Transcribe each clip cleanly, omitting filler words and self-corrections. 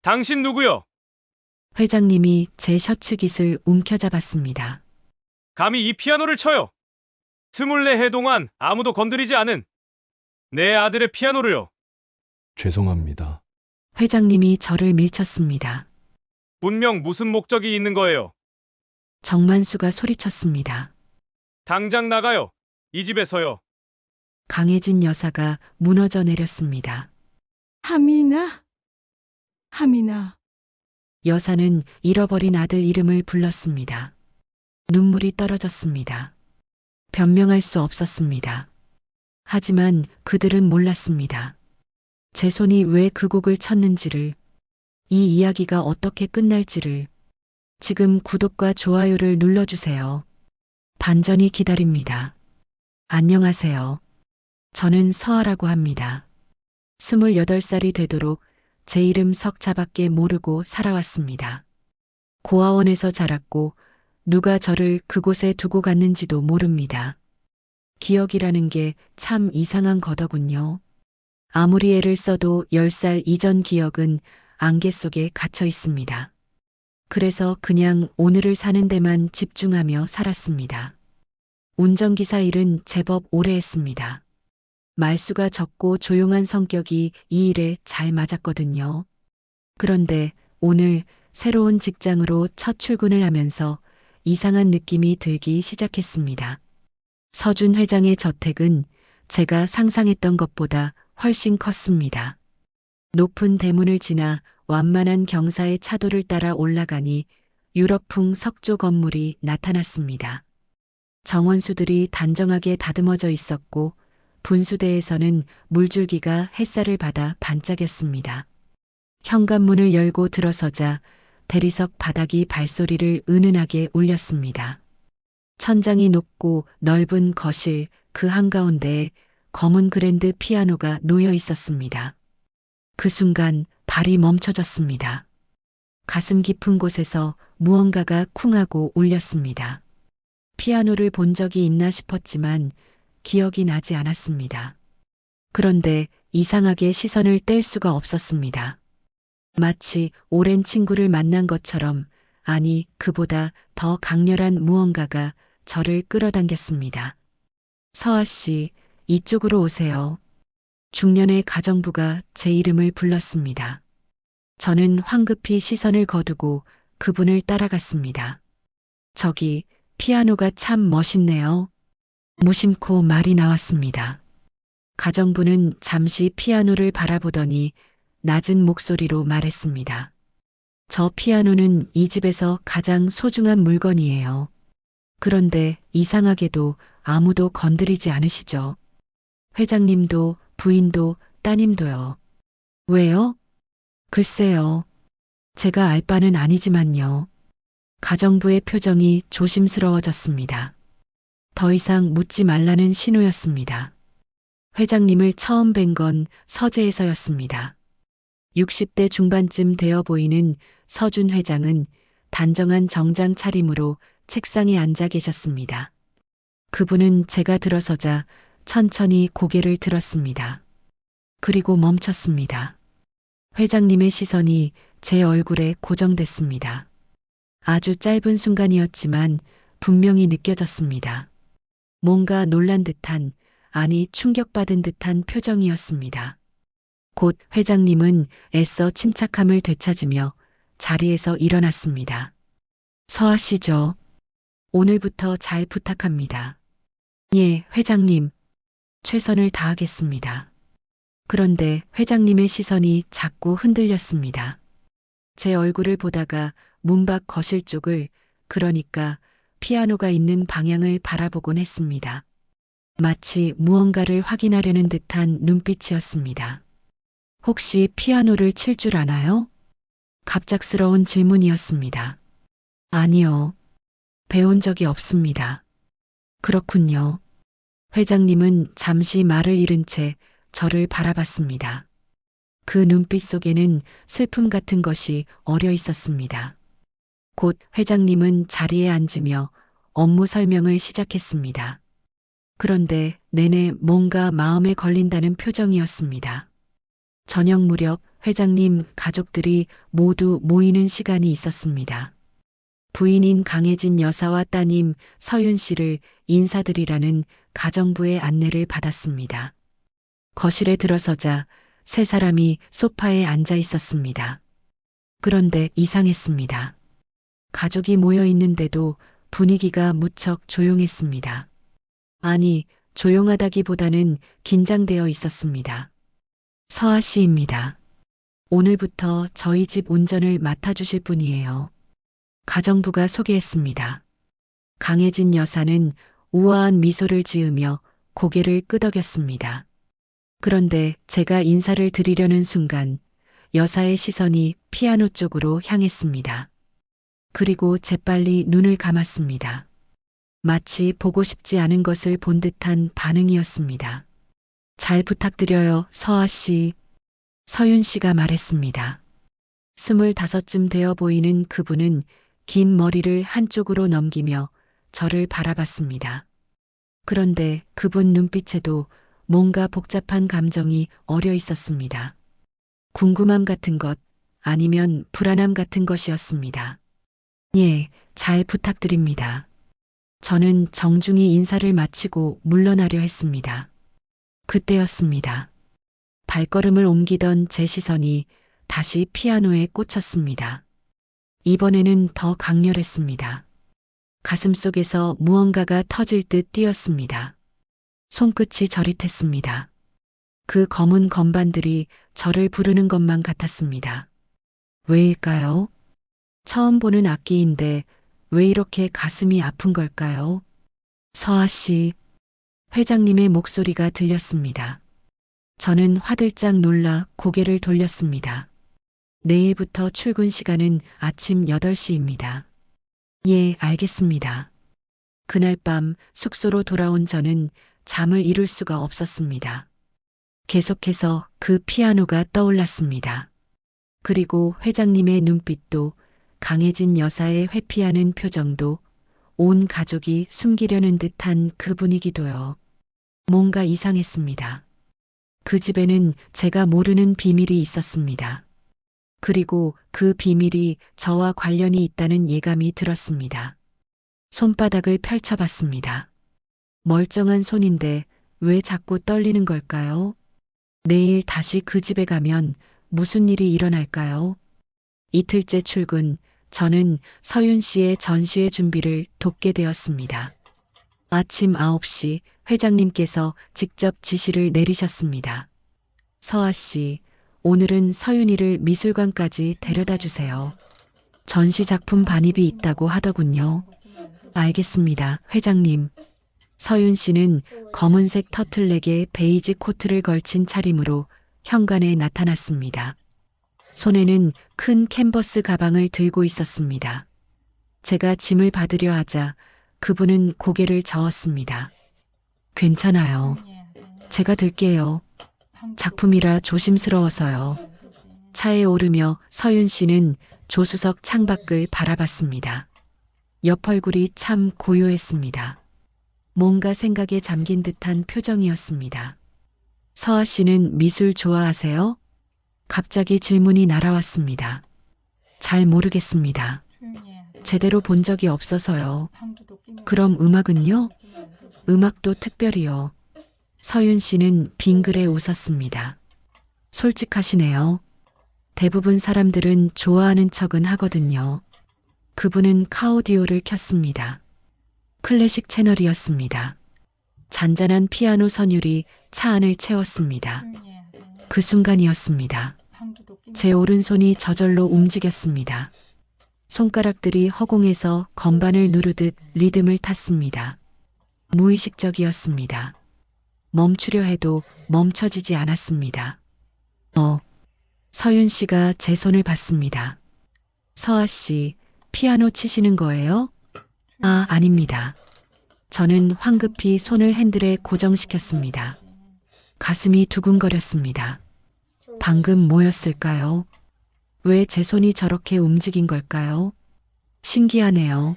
당신 누구요? 회장님이 제 셔츠 깃을 움켜잡았습니다. 감히 이 피아노를 쳐요? 24해 동안 아무도 건드리지 않은 내 아들의 피아노를요. 죄송합니다. 회장님이 저를 밀쳤습니다. 분명 무슨 목적이 있는 거예요. 정만수가 소리쳤습니다. 당장 나가요. 이 집에서요. 강혜진 여사가 무너져 내렸습니다. 하미나, 하미나. 여사는 잃어버린 아들 이름을 불렀습니다. 눈물이 떨어졌습니다. 변명할 수 없었습니다. 하지만 그들은 몰랐습니다. 제 손이 왜 그 곡을 쳤는지를, 이 이야기가 어떻게 끝날지를. 지금 구독과 좋아요를 눌러주세요. 반전이 기다립니다. 안녕하세요. 저는 서아라고 합니다. 28살이 되도록 제 이름 석자밖에 모르고 살아왔습니다. 고아원에서 자랐고 누가 저를 그곳에 두고 갔는지도 모릅니다. 기억이라는 게 참 이상한 거더군요. 아무리 애를 써도 10살 이전 기억은 안개 속에 갇혀 있습니다. 그래서 그냥 오늘을 사는 데만 집중하며 살았습니다. 운전기사 일은 제법 오래 했습니다. 말수가 적고 조용한 성격이 이 일에 잘 맞았거든요. 그런데 오늘 새로운 직장으로 첫 출근을 하면서 이상한 느낌이 들기 시작했습니다. 서준 회장의 저택은 제가 상상했던 것보다 훨씬 컸습니다. 높은 대문을 지나 완만한 경사의 차도를 따라 올라가니 유럽풍 석조 건물이 나타났습니다. 정원수들이 단정하게 다듬어져 있었고 분수대에서는 물줄기가 햇살을 받아 반짝였습니다. 현관문을 열고 들어서자 대리석 바닥이 발소리를 은은하게 울렸습니다. 천장이 높고 넓은 거실 그 한가운데에 검은 그랜드 피아노가 놓여 있었습니다. 그 순간 발이 멈춰졌습니다. 가슴 깊은 곳에서 무언가가 쿵하고 울렸습니다. 피아노를 본 적이 있나 싶었지만 기억이 나지 않았습니다. 그런데 이상하게 시선을 뗄 수가 없었습니다. 마치 오랜 친구를 만난 것처럼, 아니 그보다 더 강렬한 무언가가 저를 끌어당겼습니다. 서아 씨, 이쪽으로 오세요. 중년의 가정부가 제 이름을 불렀습니다. 저는 황급히 시선을 거두고 그분을 따라갔습니다. 저기, 피아노가 참 멋있네요. 무심코 말이 나왔습니다. 가정부는 잠시 피아노를 바라보더니 낮은 목소리로 말했습니다. 저 피아노는 이 집에서 가장 소중한 물건이에요. 그런데 이상하게도 아무도 건드리지 않으시죠? 회장님도 부인도 따님도요. 왜요? 글쎄요. 제가 알 바는 아니지만요. 가정부의 표정이 조심스러워졌습니다. 더 이상 묻지 말라는 신호였습니다. 회장님을 처음 뵌 건 서재에서였습니다. 60대 중반쯤 되어 보이는 서준 회장은 단정한 정장 차림으로 책상에 앉아 계셨습니다. 그분은 제가 들어서자 천천히 고개를 들었습니다. 그리고 멈췄습니다. 회장님의 시선이 제 얼굴에 고정됐습니다. 아주 짧은 순간이었지만 분명히 느껴졌습니다. 뭔가 놀란 듯한, 아니 충격받은 듯한 표정이었습니다. 곧 회장님은 애써 침착함을 되찾으며 자리에서 일어났습니다. 서아 씨죠. 오늘부터 잘 부탁합니다. 예, 회장님. 최선을 다하겠습니다. 그런데 회장님의 시선이 자꾸 흔들렸습니다. 제 얼굴을 보다가 문밖 거실 쪽을, 그러니까 피아노가 있는 방향을 바라보곤 했습니다. 마치 무언가를 확인하려는 듯한 눈빛이었습니다. 혹시 피아노를 칠 줄 아나요? 갑작스러운 질문이었습니다. 아니요. 배운 적이 없습니다. 그렇군요. 회장님은 잠시 말을 잃은 채 저를 바라봤습니다. 그 눈빛 속에는 슬픔 같은 것이 어려 있었습니다. 곧 회장님은 자리에 앉으며 업무 설명을 시작했습니다. 그런데 내내 뭔가 마음에 걸린다는 표정이었습니다. 저녁 무렵 회장님 가족들이 모두 모이는 시간이 있었습니다. 부인인 강혜진 여사와 따님 서윤 씨를 인사드리라는 가정부의 안내를 받았습니다. 거실에 들어서자 세 사람이 소파에 앉아 있었습니다. 그런데 이상했습니다. 가족이 모여 있는데도 분위기가 무척 조용했습니다. 아니, 조용하다기보다는 긴장되어 있었습니다. 서아 씨입니다. 오늘부터 저희 집 운전을 맡아주실 분이에요. 가정부가 소개했습니다. 강혜진 여사는 우아한 미소를 지으며 고개를 끄덕였습니다. 그런데 제가 인사를 드리려는 순간 여사의 시선이 피아노 쪽으로 향했습니다. 그리고 재빨리 눈을 감았습니다. 마치 보고 싶지 않은 것을 본 듯한 반응이었습니다. 잘 부탁드려요, 서아 씨. 서윤 씨가 말했습니다. 25쯤 되어 보이는 그분은 긴 머리를 한쪽으로 넘기며 저를 바라봤습니다. 그런데 그분 눈빛에도 뭔가 복잡한 감정이 어려 있었습니다. 궁금함 같은 것, 아니면 불안함 같은 것이었습니다. 예, 잘 부탁드립니다. 저는 정중히 인사를 마치고 물러나려 했습니다. 그때였습니다. 발걸음을 옮기던 제 시선이 다시 피아노에 꽂혔습니다. 이번에는 더 강렬했습니다. 가슴속에서 무언가가 터질 듯 뛰었습니다. 손끝이 저릿했습니다. 그 검은 건반들이 저를 부르는 것만 같았습니다. 왜일까요? 처음 보는 악기인데 왜 이렇게 가슴이 아픈 걸까요? 서아 씨, 회장님의 목소리가 들렸습니다. 저는 화들짝 놀라 고개를 돌렸습니다. 내일부터 출근 시간은 아침 8시입니다. 예, 알겠습니다. 그날 밤 숙소로 돌아온 저는 잠을 이룰 수가 없었습니다. 계속해서 그 피아노가 떠올랐습니다. 그리고 회장님의 눈빛도, 강혜진 여사의 회피하는 표정도, 온 가족이 숨기려는 듯한 그 분위기도요. 뭔가 이상했습니다. 그 집에는 제가 모르는 비밀이 있었습니다. 그리고 그 비밀이 저와 관련이 있다는 예감이 들었습니다. 손바닥을 펼쳐봤습니다. 멀쩡한 손인데 왜 자꾸 떨리는 걸까요? 내일 다시 그 집에 가면 무슨 일이 일어날까요? 이틀째 출근, 저는 서윤 씨의 전시회 준비를 돕게 되었습니다. 아침 9시 회장님께서 직접 지시를 내리셨습니다. 서아 씨, 오늘은 서윤이를 미술관까지 데려다 주세요. 전시 작품 반입이 있다고 하더군요. 알겠습니다, 회장님. 서윤 씨는 검은색 터틀넥에 베이지 코트를 걸친 차림으로 현관에 나타났습니다. 손에는 큰 캔버스 가방을 들고 있었습니다. 제가 짐을 받으려 하자 그분은 고개를 저었습니다. 괜찮아요. 제가 들게요. 작품이라 조심스러워서요. 차에 오르며 서윤 씨는 조수석 창밖을 바라봤습니다. 옆 얼굴이 참 고요했습니다. 뭔가 생각에 잠긴 듯한 표정이었습니다. 서아 씨는 미술 좋아하세요? 갑자기 질문이 날아왔습니다. 잘 모르겠습니다. 제대로 본 적이 없어서요. 그럼 음악은요? 음악도 특별히요. 서윤 씨는 빙그레 웃었습니다. 솔직하시네요. 대부분 사람들은 좋아하는 척은 하거든요. 그분은 카오디오를 켰습니다. 클래식 채널이었습니다. 잔잔한 피아노 선율이 차 안을 채웠습니다. 그 순간이었습니다. 제 오른손이 저절로 움직였습니다. 손가락들이 허공에서 건반을 누르듯 리듬을 탔습니다. 무의식적이었습니다. 멈추려 해도 멈춰지지 않았습니다. 서윤 씨가 제 손을 봤습니다. 서아 씨, 피아노 치시는 거예요? 아, 아닙니다. 저는 황급히 손을 핸들에 고정시켰습니다. 가슴이 두근거렸습니다. 방금 뭐였을까요? 왜 제 손이 저렇게 움직인 걸까요? 신기하네요.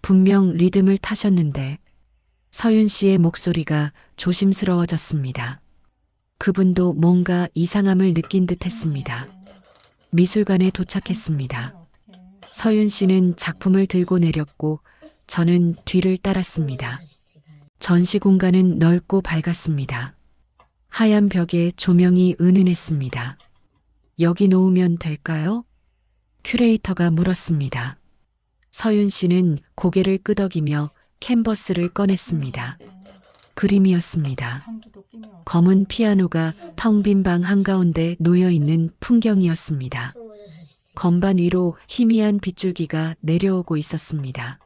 분명 리듬을 타셨는데. 서윤 씨의 목소리가 조심스러워졌습니다. 그분도 뭔가 이상함을 느낀 듯 했습니다. 미술관에 도착했습니다. 서윤 씨는 작품을 들고 내렸고 저는 뒤를 따랐습니다. 전시 공간은 넓고 밝았습니다. 하얀 벽에 조명이 은은했습니다. 여기 놓으면 될까요? 큐레이터가 물었습니다. 서윤 씨는 고개를 끄덕이며 캔버스를 꺼냈습니다. 그림이었습니다. 검은 피아노가 텅 빈 방 한가운데 놓여있는 풍경이었습니다. 건반 위로 희미한 빗줄기가 내려오고 있었습니다.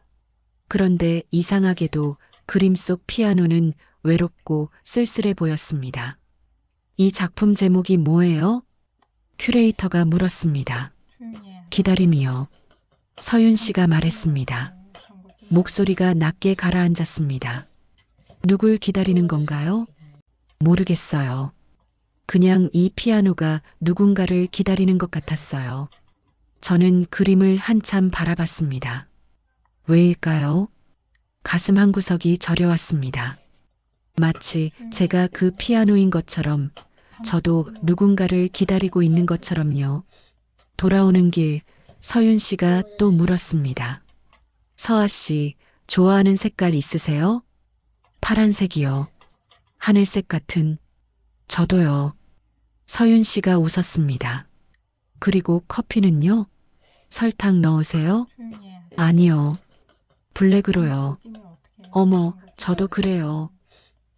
그런데 이상하게도 그림 속 피아노는 외롭고 쓸쓸해 보였습니다. 이 작품 제목이 뭐예요? 큐레이터가 물었습니다. 기다림이요. 서윤 씨가 말했습니다. 목소리가 낮게 가라앉았습니다. 누굴 기다리는 건가요? 모르겠어요. 그냥 이 피아노가 누군가를 기다리는 것 같았어요. 저는 그림을 한참 바라봤습니다. 왜일까요? 가슴 한구석이 저려왔습니다. 마치 제가 그 피아노인 것처럼 저도 누군가를 기다리고 있는 것처럼요. 돌아오는 길 서윤 씨가 또 물었습니다. 서아 씨, 좋아하는 색깔 있으세요? 파란색이요. 하늘색 같은. 저도요. 서윤 씨가 웃었습니다. 그리고 커피는요? 설탕 넣으세요? 아니요. 블랙으로요. 어머, 저도 그래요.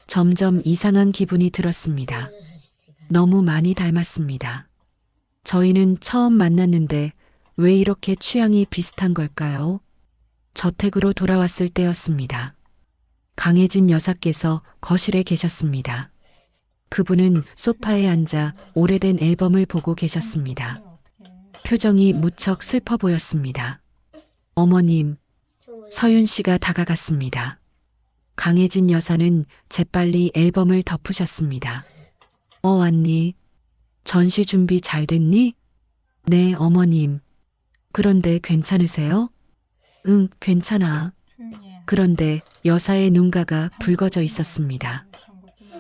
점점 이상한 기분이 들었습니다. 너무 많이 닮았습니다. 저희는 처음 만났는데 왜 이렇게 취향이 비슷한 걸까요? 저택으로 돌아왔을 때였습니다. 강혜진 여사께서 거실에 계셨습니다. 그분은 소파에 앉아 오래된 앨범을 보고 계셨습니다. 표정이 무척 슬퍼 보였습니다. 어머님, 서윤 씨가 다가갔습니다. 강혜진 여사는 재빨리 앨범을 덮으셨습니다. 왔니? 전시 준비 잘 됐니? 네, 어머님. 그런데 괜찮으세요? 응, 괜찮아. 그런데 여사의 눈가가 붉어져 있었습니다.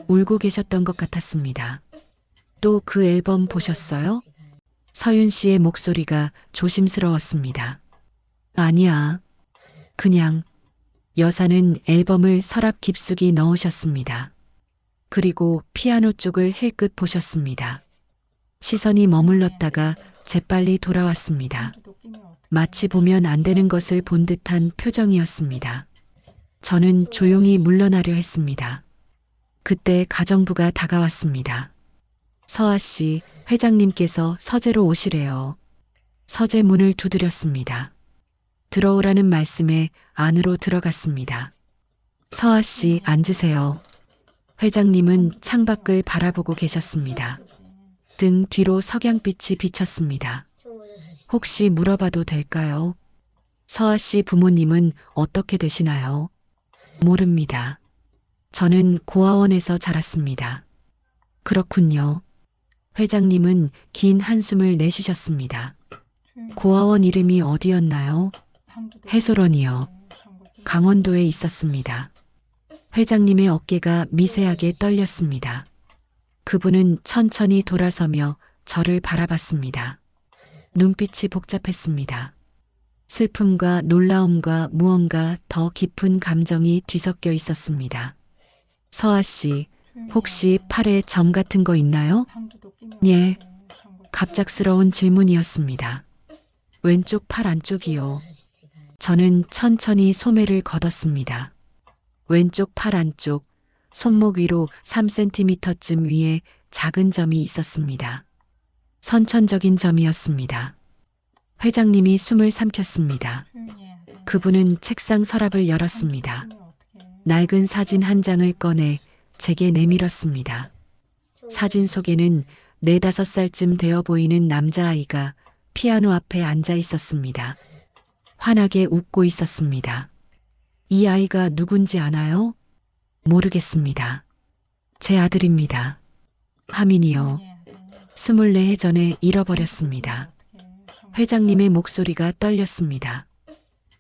울고 계셨던 것 같았습니다. 또 그 앨범 보셨어요? 서윤 씨의 목소리가 조심스러웠습니다. 아니야. 그냥 여사는 앨범을 서랍 깊숙이 넣으셨습니다. 그리고 피아노 쪽을 힐끗 보셨습니다. 시선이 머물렀다가 재빨리 돌아왔습니다. 마치 보면 안 되는 것을 본 듯한 표정이었습니다. 저는 조용히 물러나려 했습니다. 그때 가정부가 다가왔습니다. 서아 씨, 회장님께서 서재로 오시래요. 서재 문을 두드렸습니다. 들어오라는 말씀에 안으로 들어갔습니다. 서아 씨, 앉으세요. 회장님은 창밖을 바라보고 계셨습니다. 등 뒤로 석양빛이 비쳤습니다. 혹시 물어봐도 될까요? 서아 씨 부모님은 어떻게 되시나요? 모릅니다. 저는 고아원에서 자랐습니다. 그렇군요. 회장님은 긴 한숨을 내쉬셨습니다. 고아원 이름이 어디였나요? 해솔원이요. 강원도에 있었습니다. 회장님의 어깨가 미세하게 떨렸습니다. 그분은 천천히 돌아서며 저를 바라봤습니다. 눈빛이 복잡했습니다. 슬픔과 놀라움과 무언가 더 깊은 감정이 뒤섞여 있었습니다. 서아 씨, 혹시 팔에 점 같은 거 있나요? 예. 갑작스러운 질문이었습니다. 왼쪽 팔 안쪽이요. 저는 천천히 소매를 걷었습니다. 왼쪽 팔 안쪽, 손목 위로 3cm쯤 위에 작은 점이 있었습니다. 선천적인 점이었습니다. 회장님이 숨을 삼켰습니다. 그분은 책상 서랍을 열었습니다. 낡은 사진 한 장을 꺼내 제게 내밀었습니다. 사진 속에는 4, 5살쯤 되어 보이는 남자아이가 피아노 앞에 앉아 있었습니다. 환하게 웃고 있었습니다. 이 아이가 누군지 아나요? 모르겠습니다. 제 아들입니다. 하민이요. 24해 전에 잃어버렸습니다. 회장님의 목소리가 떨렸습니다.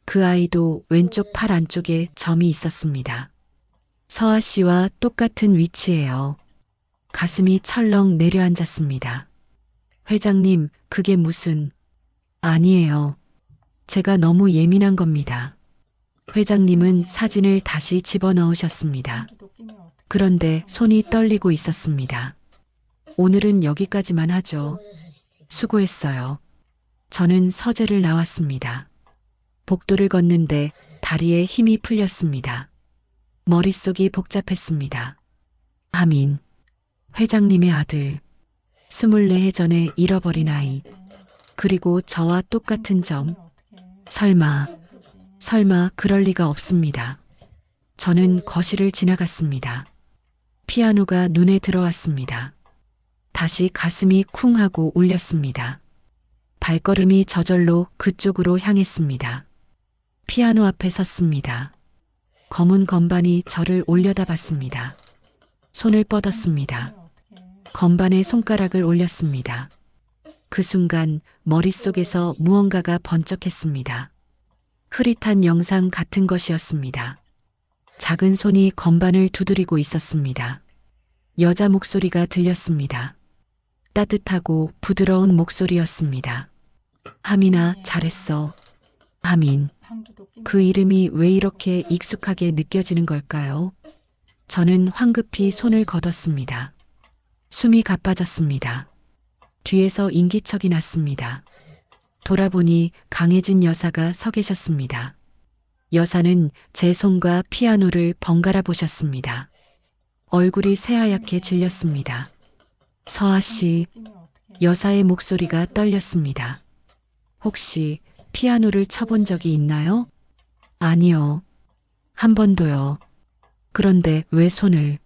그 아이도 왼쪽 팔 안쪽에 점이 있었습니다. 서아 씨와 똑같은 위치예요. 가슴이 철렁 내려앉았습니다. 회장님, 그게 무슨... 아니에요. 제가 너무 예민한 겁니다. 회장님은 사진을 다시 집어넣으셨습니다. 그런데 손이 떨리고 있었습니다. 오늘은 여기까지만 하죠. 수고했어요. 저는 서재를 나왔습니다. 복도를 걷는데 다리에 힘이 풀렸습니다. 머릿속이 복잡했습니다. 하민, 회장님의 아들, 24해 전에 잃어버린 아이, 그리고 저와 똑같은 점. 설마 그럴 리가 없습니다. 저는 거실을 지나갔습니다. 피아노가 눈에 들어왔습니다. 다시 가슴이 쿵 하고 울렸습니다. 발걸음이 저절로 그쪽으로 향했습니다. 피아노 앞에 섰습니다. 검은 건반이 저를 올려다봤습니다. 손을 뻗었습니다. 건반에 손가락을 올렸습니다. 그 순간 머릿속에서 무언가가 번쩍했습니다. 흐릿한 영상 같은 것이었습니다. 작은 손이 건반을 두드리고 있었습니다. 여자 목소리가 들렸습니다. 따뜻하고 부드러운 목소리였습니다. 하민아, 잘했어. 하민. 그 이름이 왜 이렇게 익숙하게 느껴지는 걸까요? 저는 황급히 손을 걷었습니다. 숨이 가빠졌습니다. 뒤에서 인기척이 났습니다. 돌아보니 강혜진 여사가 서 계셨습니다. 여사는 제 손과 피아노를 번갈아 보셨습니다. 얼굴이 새하얗게 질렸습니다. 서아 씨, 여사의 목소리가 떨렸습니다. 혹시 피아노를 쳐본 적이 있나요? 아니요. 한 번도요. 그런데 왜 손을?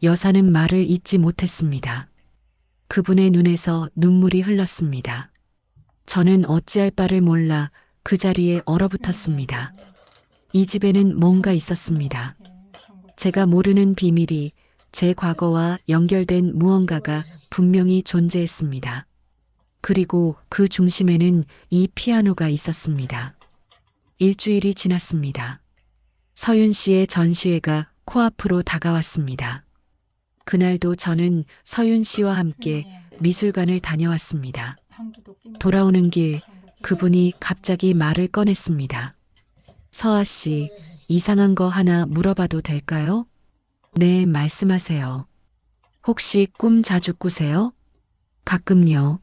여사는 말을 잇지 못했습니다. 그분의 눈에서 눈물이 흘렀습니다. 저는 어찌할 바를 몰라 그 자리에 얼어붙었습니다. 이 집에는 뭔가 있었습니다. 제가 모르는 비밀이, 제 과거와 연결된 무언가가 분명히 존재했습니다. 그리고 그 중심에는 이 피아노가 있었습니다. 일주일이 지났습니다. 서윤 씨의 전시회가 코앞으로 다가왔습니다. 그날도 저는 서윤 씨와 함께 미술관을 다녀왔습니다. 돌아오는 길 그분이 갑자기 말을 꺼냈습니다. 서아 씨, 이상한 거 하나 물어봐도 될까요? 네, 말씀하세요. 혹시 꿈 자주 꾸세요? 가끔요.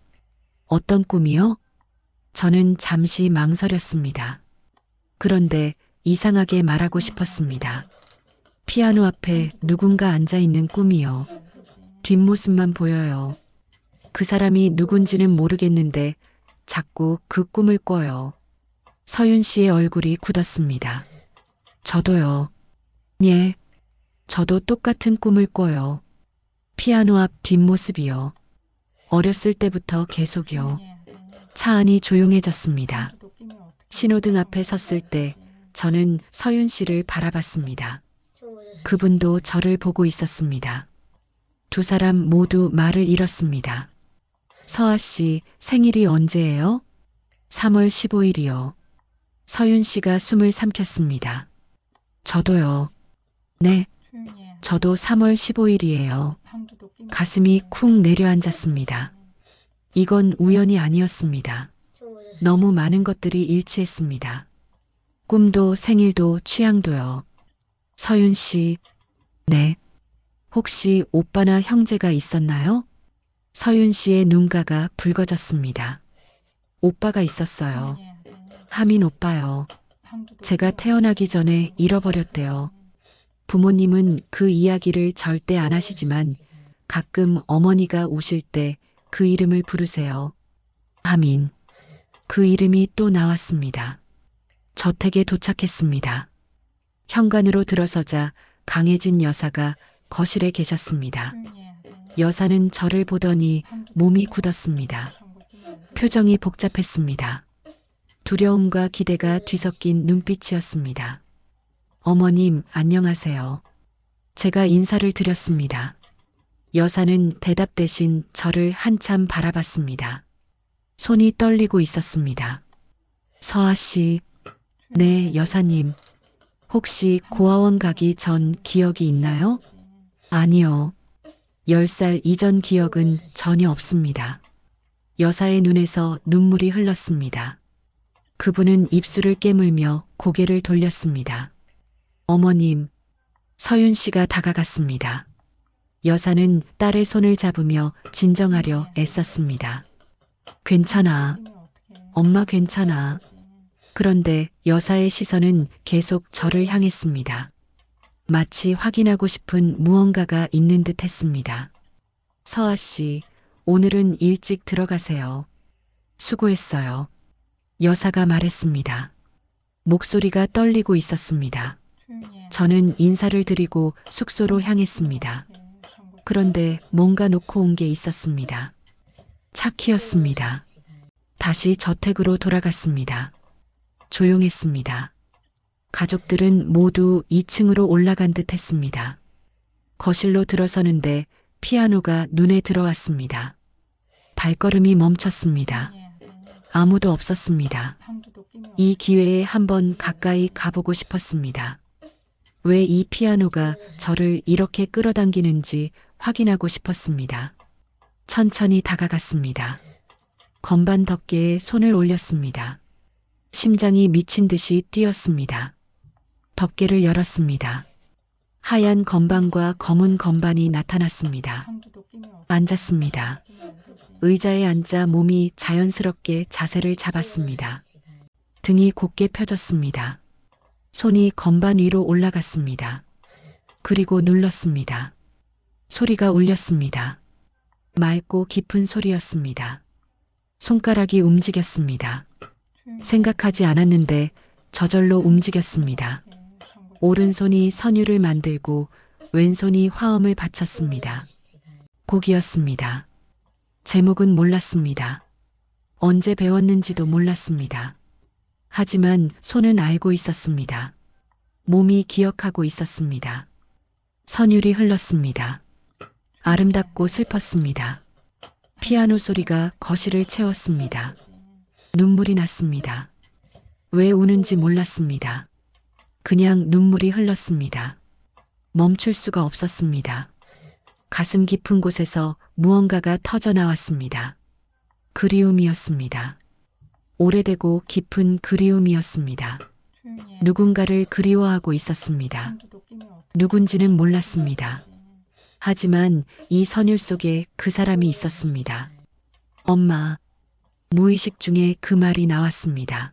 어떤 꿈이요? 저는 잠시 망설였습니다. 그런데 이상하게 말하고 싶었습니다. 피아노 앞에 누군가 앉아있는 꿈이요. 뒷모습만 보여요. 그 사람이 누군지는 모르겠는데 자꾸 그 꿈을 꿔요. 서윤 씨의 얼굴이 굳었습니다. 저도요. 예, 저도 똑같은 꿈을 꿔요. 피아노 앞 뒷모습이요. 어렸을 때부터 계속요. 차 안이 조용해졌습니다. 신호등 앞에 섰을 때 저는 서윤 씨를 바라봤습니다. 그분도 저를 보고 있었습니다. 두 사람 모두 말을 잃었습니다. 서아 씨, 생일이 언제예요? 3월 15일이요. 서윤 씨가 숨을 삼켰습니다. 저도요. 네, 저도 3월 15일이에요. 가슴이 쿵 내려앉았습니다. 이건 우연이 아니었습니다. 너무 많은 것들이 일치했습니다. 꿈도 생일도 취향도요. 서윤 씨, 네. 혹시 오빠나 형제가 있었나요? 서윤 씨의 눈가가 붉어졌습니다. 오빠가 있었어요. 하민 오빠요. 제가 태어나기 전에 잃어버렸대요. 부모님은 그 이야기를 절대 안 하시지만 가끔 어머니가 우실 때 그 이름을 부르세요. 하민. 그 이름이 또 나왔습니다. 저택에 도착했습니다. 현관으로 들어서자 강혜진 여사가 거실에 계셨습니다. 여사는 저를 보더니 몸이 굳었습니다. 표정이 복잡했습니다. 두려움과 기대가 뒤섞인 눈빛이었습니다. 어머님, 안녕하세요. 제가 인사를 드렸습니다. 여사는 대답 대신 저를 한참 바라봤습니다. 손이 떨리고 있었습니다. 서아 씨, 네, 여사님. 혹시 고아원 가기 전 기억이 있나요? 아니요. 10살 이전 기억은 전혀 없습니다. 여사의 눈에서 눈물이 흘렀습니다. 그분은 입술을 깨물며 고개를 돌렸습니다. 어머님, 서윤 씨가 다가갔습니다. 여사는 딸의 손을 잡으며 진정하려 애썼습니다. 괜찮아. 엄마 괜찮아. 그런데 여사의 시선은 계속 저를 향했습니다. 마치 확인하고 싶은 무언가가 있는 듯 했습니다. 서아 씨, 오늘은 일찍 들어가세요. 수고했어요. 여사가 말했습니다. 목소리가 떨리고 있었습니다. 저는 인사를 드리고 숙소로 향했습니다. 그런데 뭔가 놓고 온 게 있었습니다. 차 키였습니다. 다시 저택으로 돌아갔습니다. 조용했습니다. 가족들은 모두 2층으로 올라간 듯 했습니다. 거실로 들어서는데 피아노가 눈에 들어왔습니다. 발걸음이 멈췄습니다. 아무도 없었습니다. 이 기회에 한번 가까이 가보고 싶었습니다. 왜 이 피아노가 저를 이렇게 끌어당기는지 확인하고 싶었습니다. 천천히 다가갔습니다. 건반 덮개에 손을 올렸습니다. 심장이 미친 듯이 뛰었습니다. 덮개를 열었습니다. 하얀 건반과 검은 건반이 나타났습니다. 앉았습니다. 의자에 앉아 몸이 자연스럽게 자세를 잡았습니다. 등이 곧게 펴졌습니다. 손이 건반 위로 올라갔습니다. 그리고 눌렀습니다. 소리가 울렸습니다. 맑고 깊은 소리였습니다. 손가락이 움직였습니다. 생각하지 않았는데 저절로 움직였습니다. 오른손이 선율을 만들고 왼손이 화음을 바쳤습니다. 곡이었습니다. 제목은 몰랐습니다. 언제 배웠는지도 몰랐습니다. 하지만 손은 알고 있었습니다. 몸이 기억하고 있었습니다. 선율이 흘렀습니다. 아름답고 슬펐습니다. 피아노 소리가 거실을 채웠습니다. 눈물이 났습니다. 왜 우는지 몰랐습니다. 그냥 눈물이 흘렀습니다. 멈출 수가 없었습니다. 가슴 깊은 곳에서 무언가가 터져 나왔습니다. 그리움이었습니다. 오래되고 깊은 그리움이었습니다. 누군가를 그리워하고 있었습니다. 누군지는 몰랐습니다. 하지만 이 선율 속에 그 사람이 있었습니다. 엄마. 무의식 중에 그 말이 나왔습니다.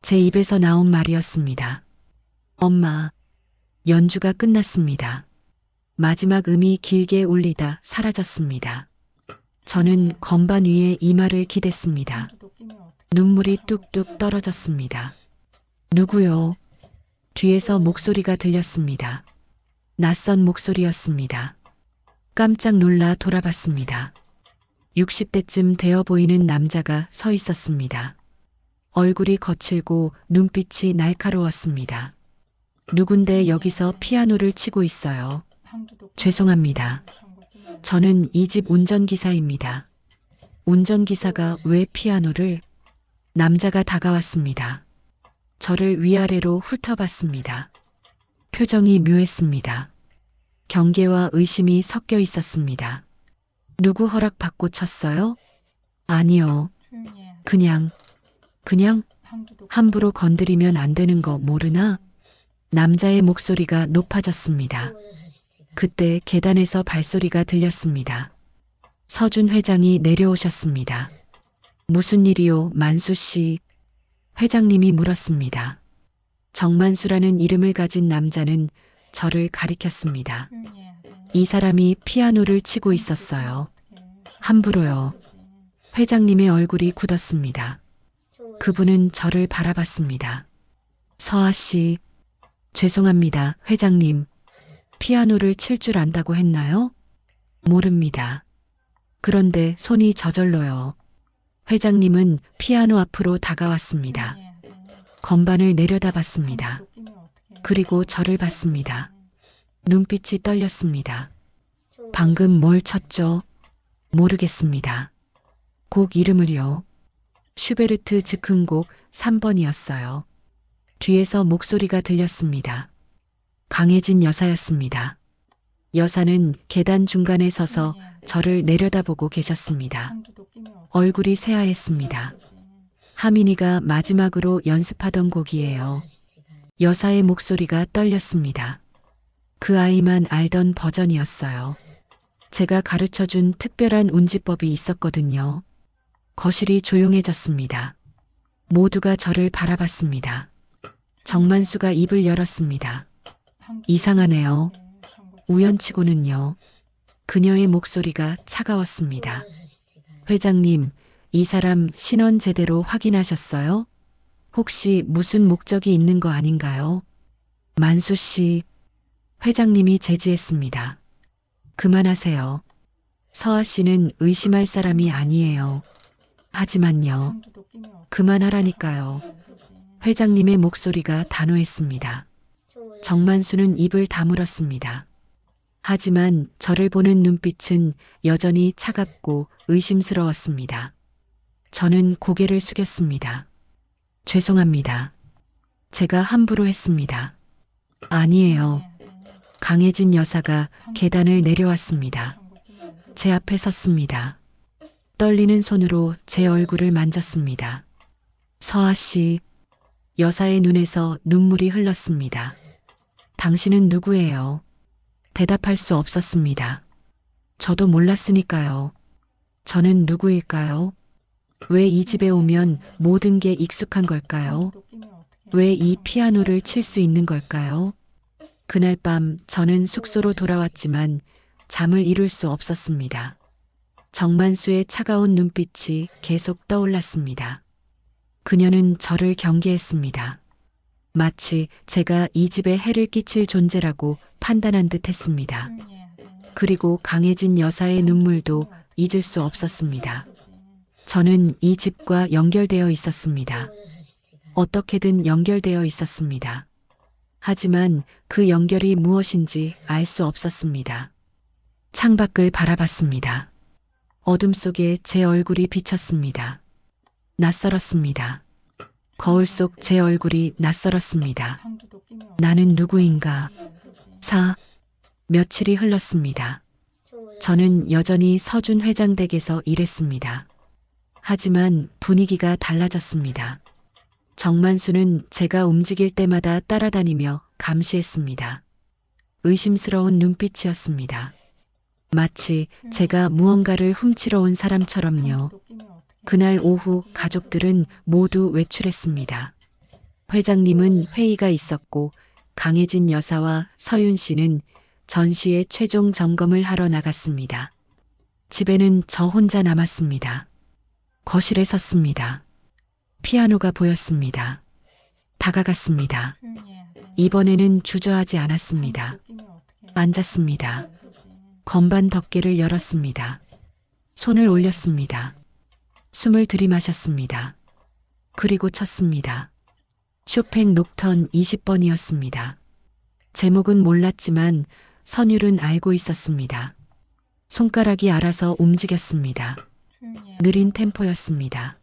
제 입에서 나온 말이었습니다. 엄마. 연주가 끝났습니다. 마지막 음이 길게 울리다 사라졌습니다. 저는 건반 위에 이 말을 기댔습니다. 눈물이 뚝뚝 떨어졌습니다. 누구요? 뒤에서 목소리가 들렸습니다. 낯선 목소리였습니다. 깜짝 놀라 돌아봤습니다. 60대쯤 되어 보이는 남자가 서 있었습니다. 얼굴이 거칠고 눈빛이 날카로웠습니다. 누군데 여기서 피아노를 치고 있어요. 죄송합니다. 저는 이 집 운전기사입니다. 운전기사가 왜 피아노를? 남자가 다가왔습니다. 저를 위아래로 훑어봤습니다. 표정이 묘했습니다. 경계와 의심이 섞여 있었습니다. 누구 허락 받고 쳤어요? 아니요. 그냥 함부로 건드리면 안 되는 거 모르나? 남자의 목소리가 높아졌습니다. 그때 계단에서 발소리가 들렸습니다. 서준 회장이 내려오셨습니다. 무슨 일이요, 만수 씨? 회장님이 물었습니다. 정만수라는 이름을 가진 남자는 저를 가리켰습니다. 이 사람이 피아노를 치고 있었어요. 함부로요. 회장님의 얼굴이 굳었습니다. 그분은 저를 바라봤습니다. 서아 씨, 죄송합니다, 회장님. 피아노를 칠 줄 안다고 했나요? 모릅니다. 그런데 손이 저절로요. 회장님은 피아노 앞으로 다가왔습니다. 건반을 내려다봤습니다. 그리고 저를 봤습니다. 눈빛이 떨렸습니다. 방금 뭘 쳤죠? 모르겠습니다. 곡 이름을요. 슈베르트 즉흥곡 3번이었어요. 뒤에서 목소리가 들렸습니다. 강혜진 여사였습니다. 여사는 계단 중간에 서서 저를 내려다보고 계셨습니다. 얼굴이 새하였습니다. 하민이가 마지막으로 연습하던 곡이에요. 여사의 목소리가 떨렸습니다. 그 아이만 알던 버전이었어요. 제가 가르쳐준 특별한 운지법이 있었거든요. 거실이 조용해졌습니다. 모두가 저를 바라봤습니다. 정만수가 입을 열었습니다. 이상하네요. 우연치고는요. 그녀의 목소리가 차가웠습니다. 회장님, 이 사람 신원 제대로 확인하셨어요? 혹시 무슨 목적이 있는 거 아닌가요? 만수 씨, 회장님이 제지했습니다. 그만하세요. 서아 씨는 의심할 사람이 아니에요. 하지만요. 그만하라니까요. 회장님의 목소리가 단호했습니다. 정만수는 입을 다물었습니다. 하지만 저를 보는 눈빛은 여전히 차갑고 의심스러웠습니다. 저는 고개를 숙였습니다. 죄송합니다. 제가 함부로 했습니다. 아니에요. 강혜진 여사가 계단을 내려왔습니다. 제 앞에 섰습니다. 떨리는 손으로 제 얼굴을 만졌습니다. 서아 씨, 여사의 눈에서 눈물이 흘렀습니다. 당신은 누구예요? 대답할 수 없었습니다. 저도 몰랐으니까요. 저는 누구일까요? 왜 이 집에 오면 모든 게 익숙한 걸까요? 왜 이 피아노를 칠 수 있는 걸까요? 그날 밤 저는 숙소로 돌아왔지만 잠을 이룰 수 없었습니다. 정만수의 차가운 눈빛이 계속 떠올랐습니다. 그녀는 저를 경계했습니다. 마치 제가 이 집에 해를 끼칠 존재라고 판단한 듯 했습니다. 그리고 강혜진 여사의 눈물도 잊을 수 없었습니다. 저는 이 집과 연결되어 있었습니다. 어떻게든 연결되어 있었습니다. 하지만 그 연결이 무엇인지 알 수 없었습니다. 창밖을 바라봤습니다. 어둠 속에 제 얼굴이 비쳤습니다. 낯설었습니다. 거울 속 제 얼굴이 낯설었습니다. 나는 누구인가? 며칠이 흘렀습니다. 저는 여전히 서준 회장 댁에서 일했습니다. 하지만 분위기가 달라졌습니다. 정만수는 제가 움직일 때마다 따라다니며 감시했습니다. 의심스러운 눈빛이었습니다. 마치 제가 무언가를 훔치러 온 사람처럼요. 그날 오후 가족들은 모두 외출했습니다. 회장님은 회의가 있었고 강혜진 여사와 서윤 씨는 전시의 최종 점검을 하러 나갔습니다. 집에는 저 혼자 남았습니다. 거실에 섰습니다. 피아노가 보였습니다. 다가갔습니다. 이번에는 주저하지 않았습니다. 앉았습니다. 건반 덮개를 열었습니다. 손을 올렸습니다. 숨을 들이마셨습니다. 그리고 쳤습니다. 쇼팽 녹턴 20번이었습니다. 제목은 몰랐지만 선율은 알고 있었습니다. 손가락이 알아서 움직였습니다. 느린 템포였습니다.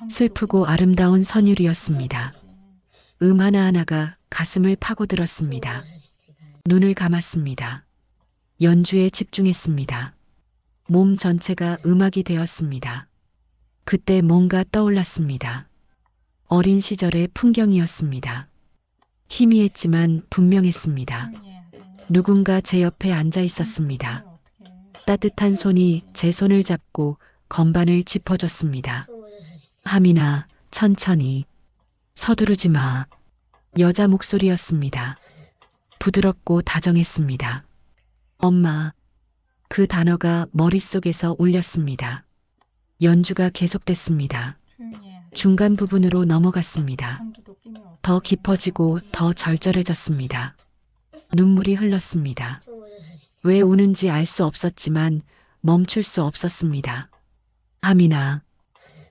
슬프고 아름다운 선율이었습니다. 하나하나가 가슴을 파고들었습니다. 눈을 감았습니다. 연주에 집중했습니다. 몸 전체가 음악이 되었습니다. 그때 뭔가 떠올랐습니다. 어린 시절의 풍경이었습니다. 희미했지만 분명했습니다. 누군가 제 옆에 앉아 있었습니다. 따뜻한 손이 제 손을 잡고 건반을 짚어줬습니다. 하민아, 천천히. 서두르지 마. 여자 목소리였습니다. 부드럽고 다정했습니다. 엄마. 그 단어가 머릿속에서 울렸습니다. 연주가 계속됐습니다. 중간 부분으로 넘어갔습니다. 더 깊어지고 더 절절해졌습니다. 눈물이 흘렀습니다. 왜 우는지 알 수 없었지만 멈출 수 없었습니다. 하민아.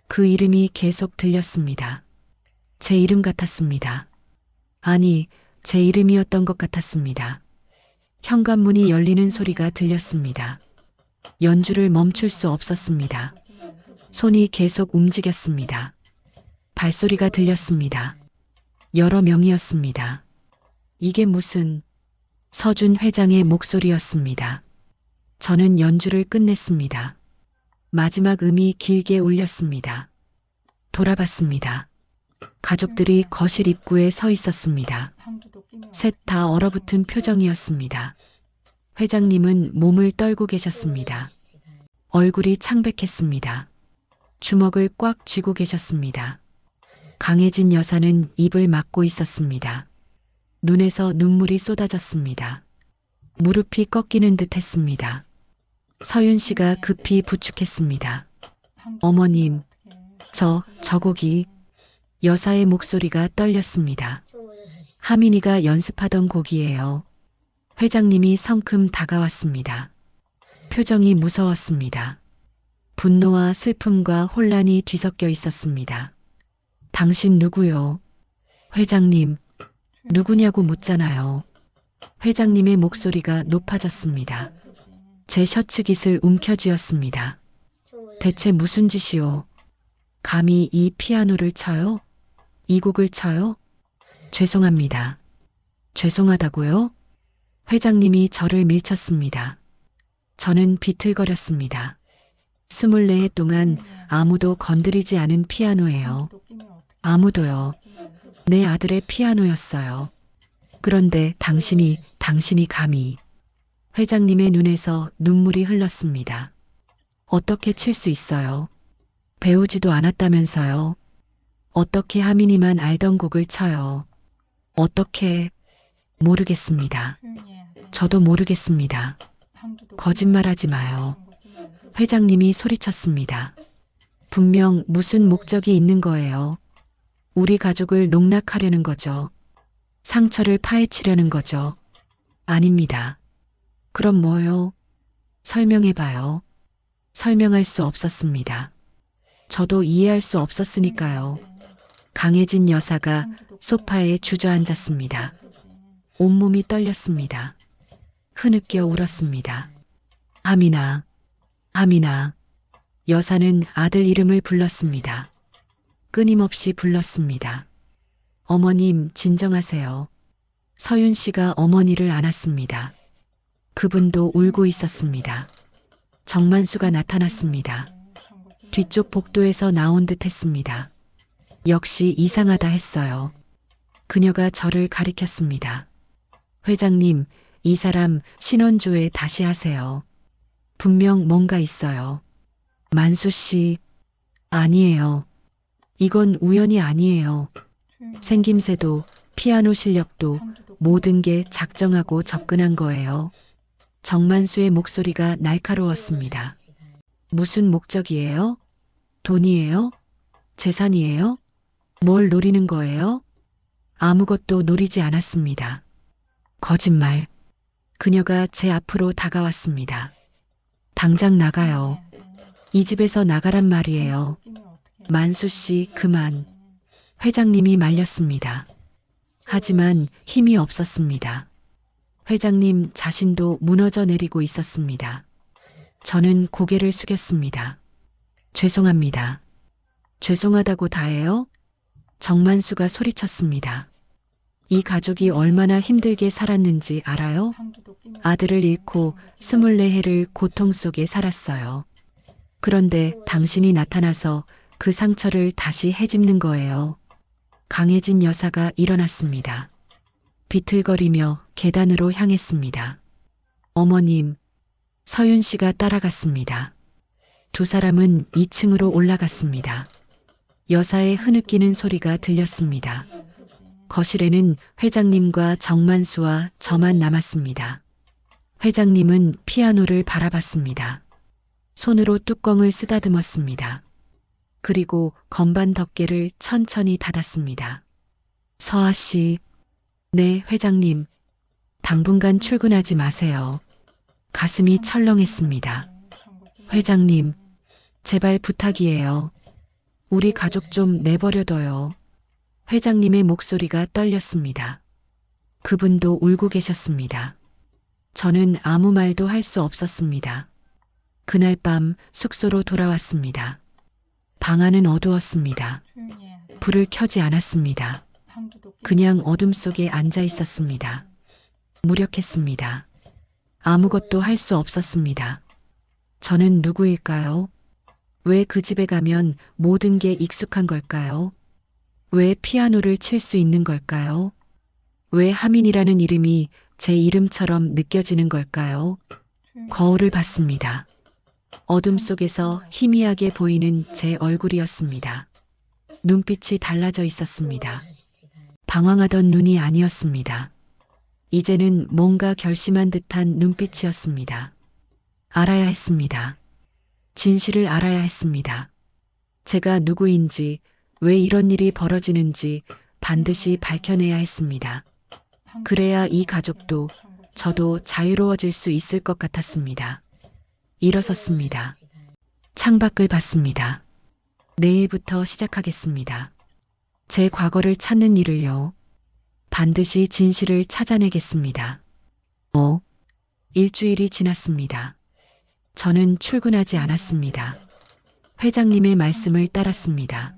그 이름이 계속 들렸습니다. 제 이름 같았습니다. 아니, 제 이름이었던 것 같았습니다. 현관문이 열리는 소리가 들렸습니다. 연주를 멈출 수 없었습니다. 손이 계속 움직였습니다. 발소리가 들렸습니다. 여러 명이었습니다. 이게 무슨... 서준 회장의 목소리였습니다. 저는 연주를 끝냈습니다. 마지막 음이 길게 울렸습니다. 돌아봤습니다. 가족들이 거실 입구에 서 있었습니다. 셋 다 얼어붙은 표정이었습니다. 회장님은 몸을 떨고 계셨습니다. 얼굴이 창백했습니다. 주먹을 꽉 쥐고 계셨습니다. 강혜진 여사는 입을 막고 있었습니다. 눈에서 눈물이 쏟아졌습니다. 무릎이 꺾이는 듯 했습니다. 서윤 씨가 급히 부축했습니다. 어머님, 저 곡이. 여사의 목소리가 떨렸습니다. 하민이가 연습하던 곡이에요. 회장님이 성큼 다가왔습니다. 표정이 무서웠습니다. 분노와 슬픔과 혼란이 뒤섞여 있었습니다. 당신 누구요? 회장님, 누구냐고 묻잖아요. 회장님의 목소리가 높아졌습니다. 제 셔츠 깃을 움켜쥐었습니다. 대체 무슨 짓이요? 감히 이 피아노를 쳐요? 이 곡을 쳐요? 죄송합니다. 죄송하다고요? 회장님이 저를 밀쳤습니다. 저는 비틀거렸습니다. 24해 동안 아무도 건드리지 않은 피아노예요. 아무도요. 내 아들의 피아노였어요. 그런데 당신이 감히. 회장님의 눈에서 눈물이 흘렀습니다. 어떻게 칠 수 있어요? 배우지도 않았다면서요. 어떻게 하민이만 알던 곡을 쳐요. 어떻게. 모르겠습니다. 저도 모르겠습니다. 거짓말하지 마요. 회장님이 소리쳤습니다. 분명 무슨 목적이 있는 거예요. 우리 가족을 농락하려는 거죠. 상처를 파헤치려는 거죠. 아닙니다. 그럼 뭐요? 설명해봐요. 설명할 수 없었습니다. 저도 이해할 수 없었으니까요. 강혜진 여사가 소파에 주저앉았습니다. 온몸이 떨렸습니다. 흐느껴 울었습니다. 하민아, 하민아. 여사는 아들 이름을 불렀습니다. 끊임없이 불렀습니다. 어머님, 진정하세요. 서윤 씨가 어머니를 안았습니다. 그분도 울고 있었습니다. 정만수가 나타났습니다. 뒤쪽 복도에서 나온 듯 했습니다. 역시 이상하다 했어요. 그녀가 저를 가리켰습니다. 회장님, 이 사람 신원조회 다시 하세요. 분명 뭔가 있어요. 만수 씨, 아니에요. 이건 우연이 아니에요. 생김새도 피아노 실력도 모든 게 작정하고 접근한 거예요. 정만수의 목소리가 날카로웠습니다. 무슨 목적이에요? 돈이에요? 재산이에요? 뭘 노리는 거예요? 아무것도 노리지 않았습니다. 거짓말. 그녀가 제 앞으로 다가왔습니다. 당장 나가요. 이 집에서 나가란 말이에요. 만수 씨, 그만. 회장님이 말렸습니다. 하지만 힘이 없었습니다. 회장님 자신도 무너져 내리고 있었습니다. 저는 고개를 숙였습니다. 죄송합니다. 죄송하다고 다해요? 정만수가 소리쳤습니다. 이 가족이 얼마나 힘들게 살았는지 알아요? 아들을 잃고 24해를 고통 속에 살았어요. 그런데 당신이 나타나서 그 상처를 다시 헤집는 거예요. 강혜진 여사가 일어났습니다. 비틀거리며 계단으로 향했습니다. 어머님, 서윤 씨가 따라갔습니다. 두 사람은 2층으로 올라갔습니다. 여사의 흐느끼는 소리가 들렸습니다. 거실에는 회장님과 정만수와 저만 남았습니다. 회장님은 피아노를 바라봤습니다. 손으로 뚜껑을 쓰다듬었습니다. 그리고 건반 덮개를 천천히 닫았습니다. 서아 씨, 네, 회장님. 당분간 출근하지 마세요. 가슴이 철렁했습니다. 회장님, 제발 부탁이에요. 우리 가족 좀 내버려둬요. 회장님의 목소리가 떨렸습니다. 그분도 울고 계셨습니다. 저는 아무 말도 할 수 없었습니다. 그날 밤 숙소로 돌아왔습니다. 방 안은 어두웠습니다. 불을 켜지 않았습니다. 그냥 어둠 속에 앉아 있었습니다. 무력했습니다. 아무것도 할 수 없었습니다. 저는 누구일까요? 왜 그 집에 가면 모든 게 익숙한 걸까요? 왜 피아노를 칠 수 있는 걸까요? 왜 하민이라는 이름이 제 이름처럼 느껴지는 걸까요? 거울을 봤습니다. 어둠 속에서 희미하게 보이는 제 얼굴이었습니다. 눈빛이 달라져 있었습니다. 방황하던 눈이 아니었습니다. 이제는 뭔가 결심한 듯한 눈빛이었습니다. 알아야 했습니다. 진실을 알아야 했습니다. 제가 누구인지, 왜 이런 일이 벌어지는지 반드시 밝혀내야 했습니다. 그래야 이 가족도 저도 자유로워질 수 있을 것 같았습니다. 일어섰습니다. 창밖을 봤습니다. 내일부터 시작하겠습니다. 제 과거를 찾는 일을요. 반드시 진실을 찾아내겠습니다. 일주일이 지났습니다. 저는 출근하지 않았습니다. 회장님의 말씀을 따랐습니다.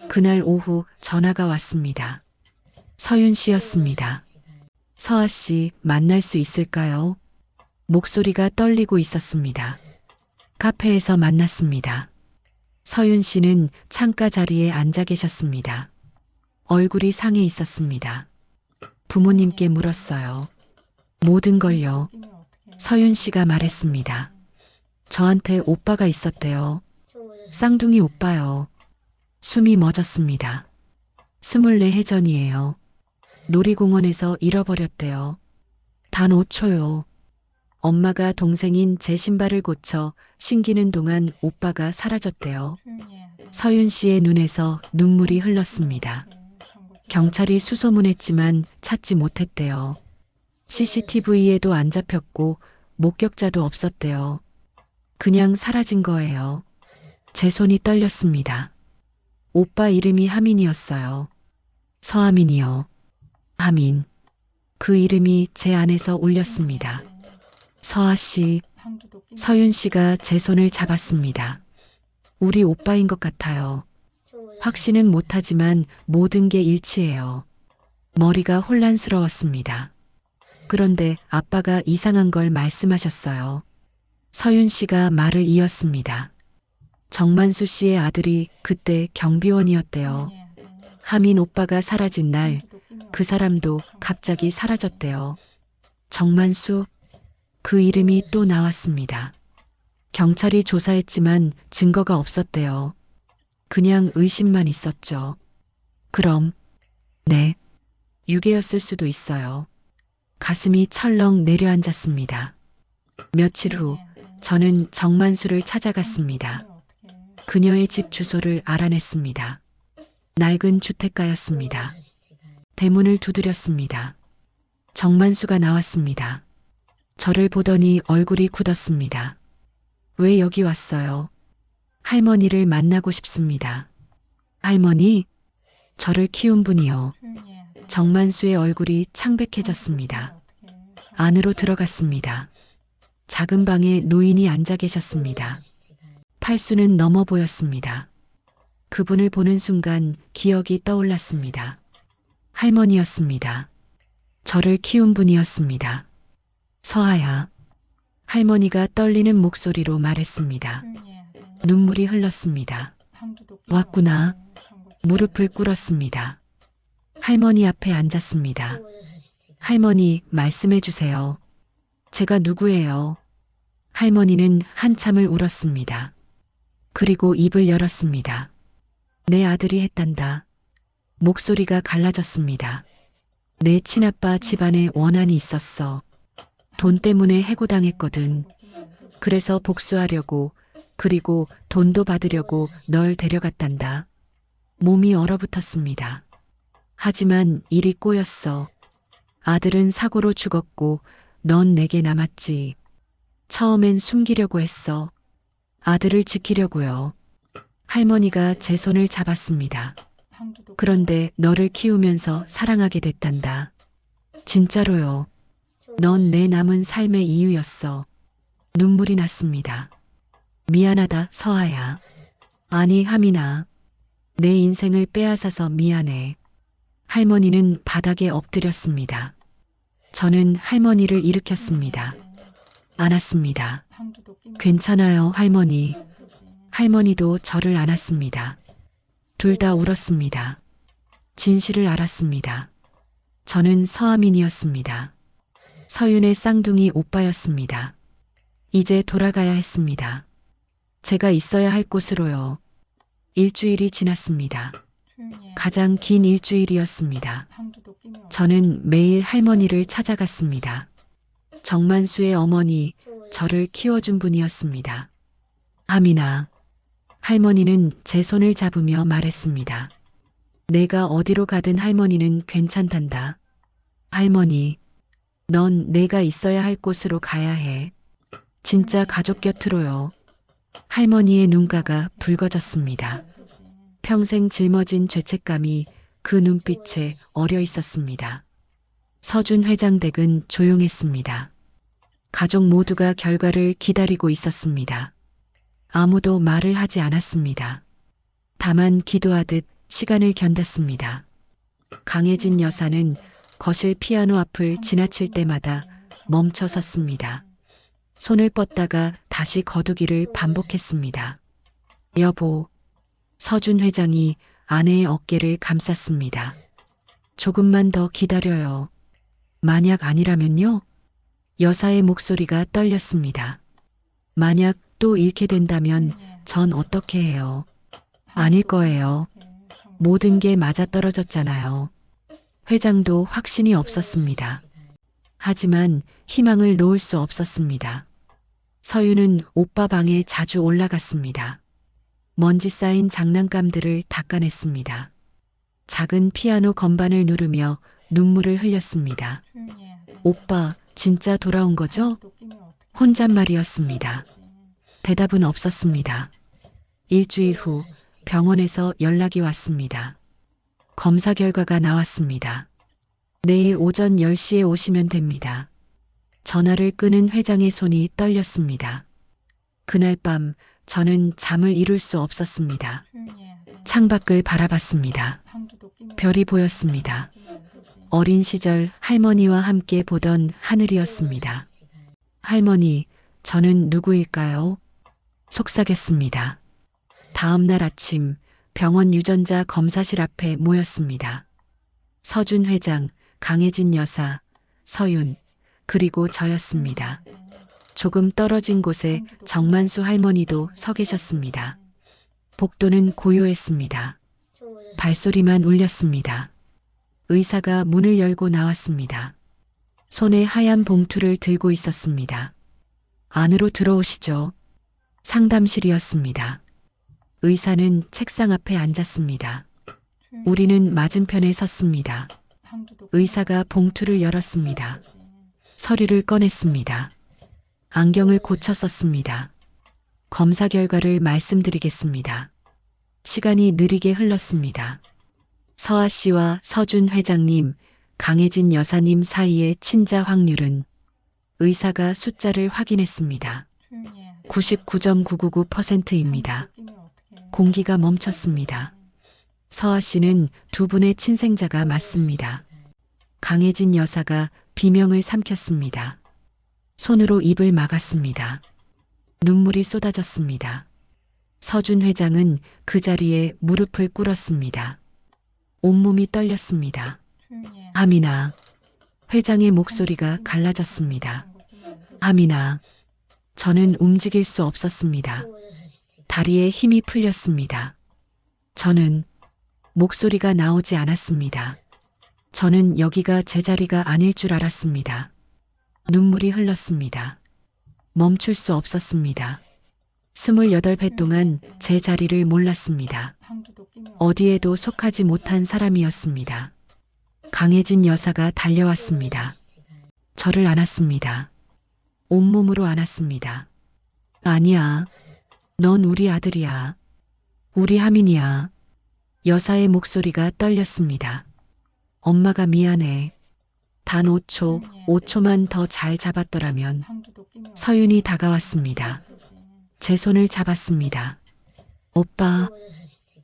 그날 오후 전화가 왔습니다. 서윤 씨였습니다. 서아 씨 만날 수 있을까요? 목소리가 떨리고 있었습니다. 카페에서 만났습니다. 서윤 씨는 창가 자리에 앉아 계셨습니다. 얼굴이 상해 있었습니다. 부모님께 물었어요. 모든 걸요. 서윤 씨가 말했습니다. 저한테 오빠가 있었대요. 쌍둥이 오빠요. 숨이 멎었습니다. 24해 전이에요. 놀이공원에서 잃어버렸대요. 단 5초요. 엄마가 동생인 제 신발을 고쳐 신기는 동안 오빠가 사라졌대요. 서윤 씨의 눈에서 눈물이 흘렀습니다. 경찰이 수소문했지만 찾지 못했대요. CCTV에도 안 잡혔고 목격자도 없었대요. 그냥 사라진 거예요. 제 손이 떨렸습니다. 오빠 이름이 하민이었어요. 서하민이요. 하민. 그 이름이 제 안에서 울렸습니다. 서아 씨, 서윤 씨가 제 손을 잡았습니다. 우리 오빠인 것 같아요. 확신은 못하지만 모든 게 일치해요. 머리가 혼란스러웠습니다. 그런데 아빠가 이상한 걸 말씀하셨어요. 서윤 씨가 말을 이었습니다. 정만수 씨의 아들이 그때 경비원이었대요. 하민 오빠가 사라진 날 그 사람도 갑자기 사라졌대요. 정만수, 그 이름이 또 나왔습니다. 경찰이 조사했지만 증거가 없었대요. 그냥 의심만 있었죠. 그럼, 네, 유괴였을 수도 있어요. 가슴이 철렁 내려앉았습니다. 며칠 후 저는 정만수를 찾아갔습니다. 그녀의 집 주소를 알아냈습니다. 낡은 주택가였습니다. 대문을 두드렸습니다. 정만수가 나왔습니다. 저를 보더니 얼굴이 굳었습니다. 왜 여기 왔어요? 할머니를 만나고 싶습니다. 할머니? 저를 키운 분이요. 정만수의 얼굴이 창백해졌습니다. 안으로 들어갔습니다. 작은 방에 노인이 앉아 계셨습니다. 팔수는 넘어 보였습니다. 그분을 보는 순간 기억이 떠올랐습니다. 할머니였습니다. 저를 키운 분이었습니다. 서아야. 할머니가 떨리는 목소리로 말했습니다. 눈물이 흘렀습니다. 왔구나. 무릎을 꿇었습니다. 할머니 앞에 앉았습니다. 할머니, 말씀해 주세요. 제가 누구예요? 할머니는 한참을 울었습니다. 그리고 입을 열었습니다. 내 아들이 했단다. 목소리가 갈라졌습니다. 내 친아빠 집안에 원한이 있었어. 돈 때문에 해고당했거든. 그래서 복수하려고, 그리고 돈도 받으려고 널 데려갔단다. 몸이 얼어붙었습니다. 하지만 일이 꼬였어. 아들은 사고로 죽었고 넌 내게 남았지. 처음엔 숨기려고 했어. 아들을 지키려고요. 할머니가 제 손을 잡았습니다. 그런데 너를 키우면서 사랑하게 됐단다. 진짜로요. 넌 내 남은 삶의 이유였어. 눈물이 났습니다. 미안하다, 서아야. 아니, 하민아. 내 인생을 빼앗아서 미안해. 할머니는 바닥에 엎드렸습니다. 저는 할머니를 일으켰습니다. 안았습니다. 괜찮아요, 할머니. 할머니도 저를 안았습니다. 둘 다 울었습니다. 진실을 알았습니다. 저는 서아민이었습니다. 서윤의 쌍둥이 오빠였습니다. 이제 돌아가야 했습니다. 제가 있어야 할 곳으로요. 일주일이 지났습니다. 가장 긴 일주일이었습니다. 저는 매일 할머니를 찾아갔습니다. 정만수의 어머니, 저를 키워준 분이었습니다. 하민아, 할머니는 제 손을 잡으며 말했습니다. 내가 어디로 가든 할머니는 괜찮단다. 할머니, 넌 내가 있어야 할 곳으로 가야 해. 진짜 가족 곁으로요. 할머니의 눈가가 붉어졌습니다. 평생 짊어진 죄책감이 그 눈빛에 어려 있었습니다. 서준 회장 댁은 조용했습니다. 가족 모두가 결과를 기다리고 있었습니다. 아무도 말을 하지 않았습니다. 다만 기도하듯 시간을 견뎠습니다. 강혜진 여사는 거실 피아노 앞을 지나칠 때마다 멈춰 섰습니다. 손을 뻗다가 다시 거두기를 반복했습니다. 여보, 서준 회장이 아내의 어깨를 감쌌습니다. 조금만 더 기다려요. 만약 아니라면요? 여사의 목소리가 떨렸습니다. 만약 또 잃게 된다면 전 어떻게 해요? 아닐 거예요. 모든 게 맞아떨어졌잖아요. 회장도 확신이 없었습니다. 하지만 희망을 놓을 수 없었습니다. 서윤은 오빠 방에 자주 올라갔습니다. 먼지 쌓인 장난감들을 닦아냈습니다. 작은 피아노 건반을 누르며 눈물을 흘렸습니다. 오빠, 진짜 돌아온 거죠? 혼잣말이었습니다. 대답은 없었습니다. 일주일 후 병원에서 연락이 왔습니다. 검사 결과가 나왔습니다. 내일 오전 10시에 오시면 됩니다. 전화를 끄는 회장의 손이 떨렸습니다. 그날 밤 저는 잠을 이룰 수 없었습니다. 창밖을 바라봤습니다. 별이 보였습니다. 어린 시절 할머니와 함께 보던 하늘이었습니다. 할머니, 저는 누구일까요? 속삭였습니다. 다음 날 아침 병원 유전자 검사실 앞에 모였습니다. 서준 회장, 강혜진 여사, 서윤, 그리고 저였습니다. 조금 떨어진 곳에 정만수 할머니도 서 계셨습니다. 복도는 고요했습니다. 발소리만 울렸습니다. 의사가 문을 열고 나왔습니다. 손에 하얀 봉투를 들고 있었습니다. 안으로 들어오시죠. 상담실이었습니다. 의사는 책상 앞에 앉았습니다. 우리는 맞은편에 섰습니다. 의사가 봉투를 열었습니다. 서류를 꺼냈습니다. 안경을 고쳐 썼습니다. 검사 결과를 말씀드리겠습니다. 시간이 느리게 흘렀습니다. 서아 씨와 서준 회장님, 강혜진 여사님 사이의 친자 확률은 의사가 숫자를 확인했습니다. 99.999%입니다. 공기가 멈췄습니다. 서아 씨는 두 분의 친생자가 맞습니다. 강혜진 여사가 비명을 삼켰습니다. 손으로 입을 막았습니다. 눈물이 쏟아졌습니다. 서준 회장은 그 자리에 무릎을 꿇었습니다. 온몸이 떨렸습니다. 하민아, 회장의 목소리가 갈라졌습니다. 하민아, 저는 움직일 수 없었습니다. 다리에 힘이 풀렸습니다. 저는 목소리가 나오지 않았습니다. 저는 여기가 제 자리가 아닐 줄 알았습니다. 눈물이 흘렀습니다. 멈출 수 없었습니다. 28회 동안 제 자리를 몰랐습니다. 어디에도 속하지 못한 사람이었습니다. 강혜진 여사가 달려왔습니다. 저를 안았습니다. 온몸으로 안았습니다. 아니야. 넌 우리 아들이야. 우리 하민이야. 여사의 목소리가 떨렸습니다. 엄마가 미안해. 단 5초만 더 잘 잡았더라면. 서윤이 다가왔습니다. 제 손을 잡았습니다. 오빠,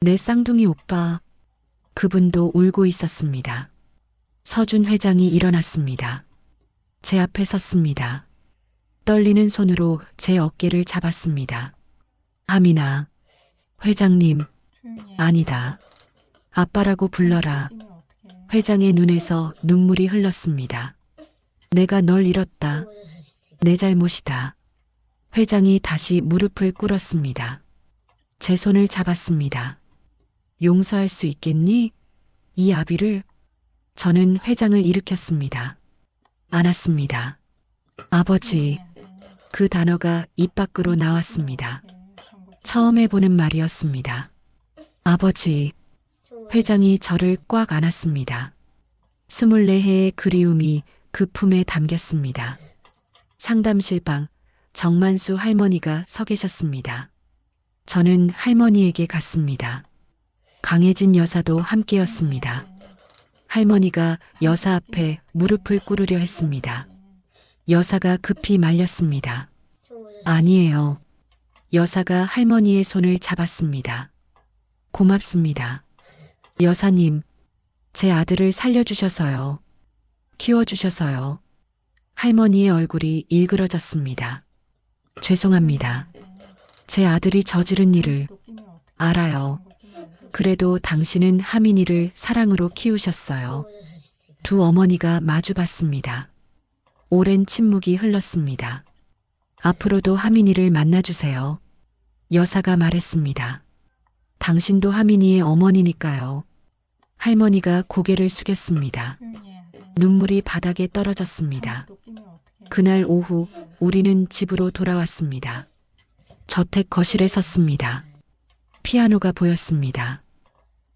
내 쌍둥이 오빠. 그분도 울고 있었습니다. 서준 회장이 일어났습니다. 제 앞에 섰습니다. 떨리는 손으로 제 어깨를 잡았습니다. 하민아, 회장님, 아니다. 아빠라고 불러라. 회장의 눈에서 눈물이 흘렀습니다. 내가 널 잃었다. 내 잘못이다. 회장이 다시 무릎을 꿇었습니다. 제 손을 잡았습니다. 용서할 수 있겠니? 이 아비를. 저는 회장을 일으켰습니다. 안았습니다. 아버지, 그 단어가 입 밖으로 나왔습니다. 처음 해보는 말이었습니다. 아버지, 회장이 저를 꽉 안았습니다. 24해의 그리움이 그 품에 담겼습니다. 상담실 방, 정만수 할머니가 서 계셨습니다. 저는 할머니에게 갔습니다. 강혜진 여사도 함께였습니다. 할머니가 여사 앞에 무릎을 꿇으려 했습니다. 여사가 급히 말렸습니다. 아니에요. 여사가 할머니의 손을 잡았습니다. 고맙습니다. 여사님, 제 아들을 살려주셔서요. 키워주셔서요. 할머니의 얼굴이 일그러졌습니다. 죄송합니다. 제 아들이 저지른 일을 알아요. 그래도 당신은 하민이를 사랑으로 키우셨어요. 두 어머니가 마주봤습니다. 오랜 침묵이 흘렀습니다. 앞으로도 하민이를 만나주세요. 여사가 말했습니다. 당신도 하민이의 어머니니까요. 할머니가 고개를 숙였습니다. 눈물이 바닥에 떨어졌습니다. 그날 오후 우리는 집으로 돌아왔습니다. 저택 거실에 섰습니다. 피아노가 보였습니다.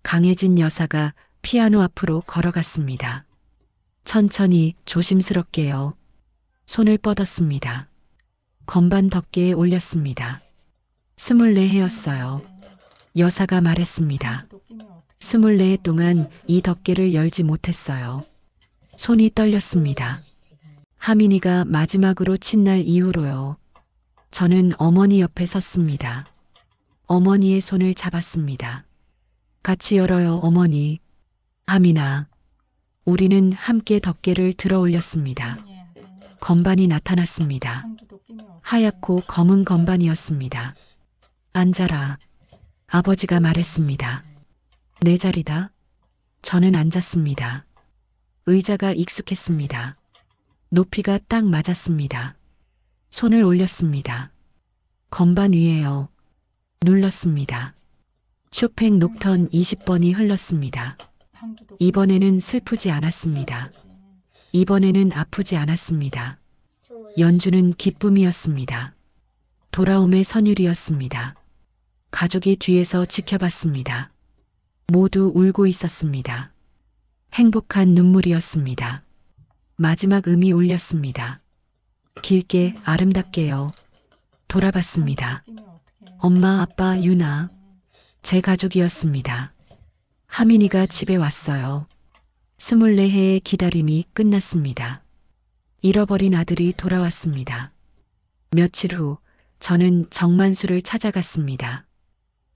강혜진 여사가 피아노 앞으로 걸어갔습니다. 천천히 조심스럽게요. 손을 뻗었습니다. 건반 덮개에 올렸습니다. 24해였어요. 여사가 말했습니다. 24해 동안 이 덮개를 열지 못했어요. 손이 떨렸습니다. 하민이가 마지막으로 친 날 이후로요. 저는 어머니 옆에 섰습니다. 어머니의 손을 잡았습니다. 같이 열어요, 어머니. 하민아. 우리는 함께 덮개를 들어 올렸습니다. 건반이 나타났습니다. 하얗고 검은 건반이었습니다. 앉아라. 아버지가 말했습니다. 내 자리다. 저는 앉았습니다. 의자가 익숙했습니다. 높이가 딱 맞았습니다. 손을 올렸습니다. 건반 위에요. 눌렀습니다. 쇼팽 녹턴 20번이 흘렀습니다. 이번에는 슬프지 않았습니다. 이번에는 아프지 않았습니다. 연주는 기쁨이었습니다. 돌아옴의 선율이었습니다. 가족이 뒤에서 지켜봤습니다. 모두 울고 있었습니다. 행복한 눈물이었습니다. 마지막 음이 울렸습니다. 길게 아름답게요. 돌아봤습니다. 엄마, 아빠, 유나. 제 가족이었습니다. 하민이가 집에 왔어요. 24해의 기다림이 끝났습니다. 잃어버린 아들이 돌아왔습니다. 며칠 후 저는 정만수를 찾아갔습니다.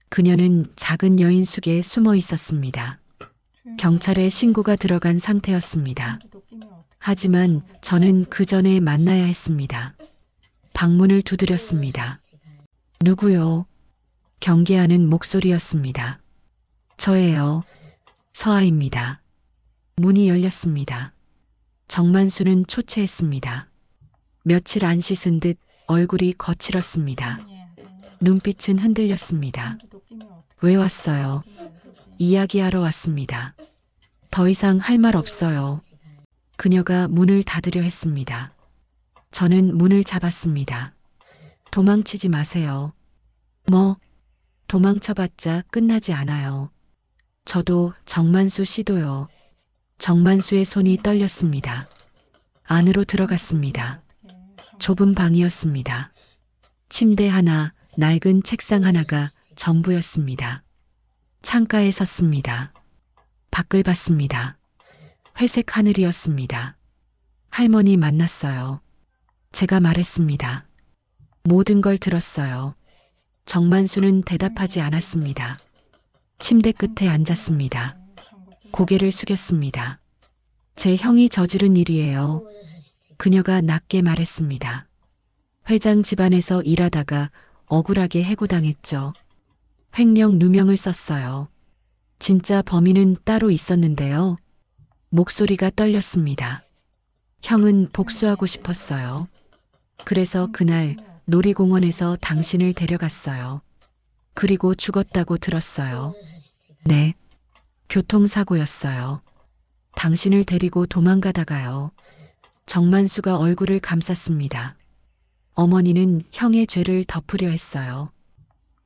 그녀는 작은 여인 숙에 숨어 있었습니다. 경찰에 신고가 들어간 상태였습니다. 하지만 저는 그 전에 만나야 했습니다. 방문을 두드렸습니다. 누구요? 경계하는 목소리였습니다. 저예요. 서아입니다. 문이 열렸습니다. 정만수는 초췌했습니다. 며칠 안 씻은 듯 얼굴이 거칠었습니다. 눈빛은 흔들렸습니다. 왜 왔어요? 이야기하러 왔습니다. 더 이상 할 말 없어요. 그녀가 문을 닫으려 했습니다. 저는 문을 잡았습니다. 도망치지 마세요. 뭐? 도망쳐봤자 끝나지 않아요. 저도 정만수 씨도요. 정만수의 손이 떨렸습니다. 안으로 들어갔습니다. 좁은 방이었습니다. 침대 하나, 낡은 책상 하나가 전부였습니다. 창가에 섰습니다. 밖을 봤습니다. 회색 하늘이었습니다. 할머니 만났어요. 제가 말했습니다. 모든 걸 들었어요. 정만수는 대답하지 않았습니다. 침대 끝에 앉았습니다. 고개를 숙였습니다. 제 형이 저지른 일이에요. 그녀가 낮게 말했습니다. 회장 집안에서 일하다가 억울하게 해고당했죠. 횡령 누명을 썼어요. 진짜 범인은 따로 있었는데요. 목소리가 떨렸습니다. 형은 복수하고 싶었어요. 그래서 그날 놀이공원에서 당신을 데려갔어요. 그리고 죽었다고 들었어요. 네. 교통사고였어요. 당신을 데리고 도망가다가요. 정만수가 얼굴을 감쌌습니다. 어머니는 형의 죄를 덮으려 했어요.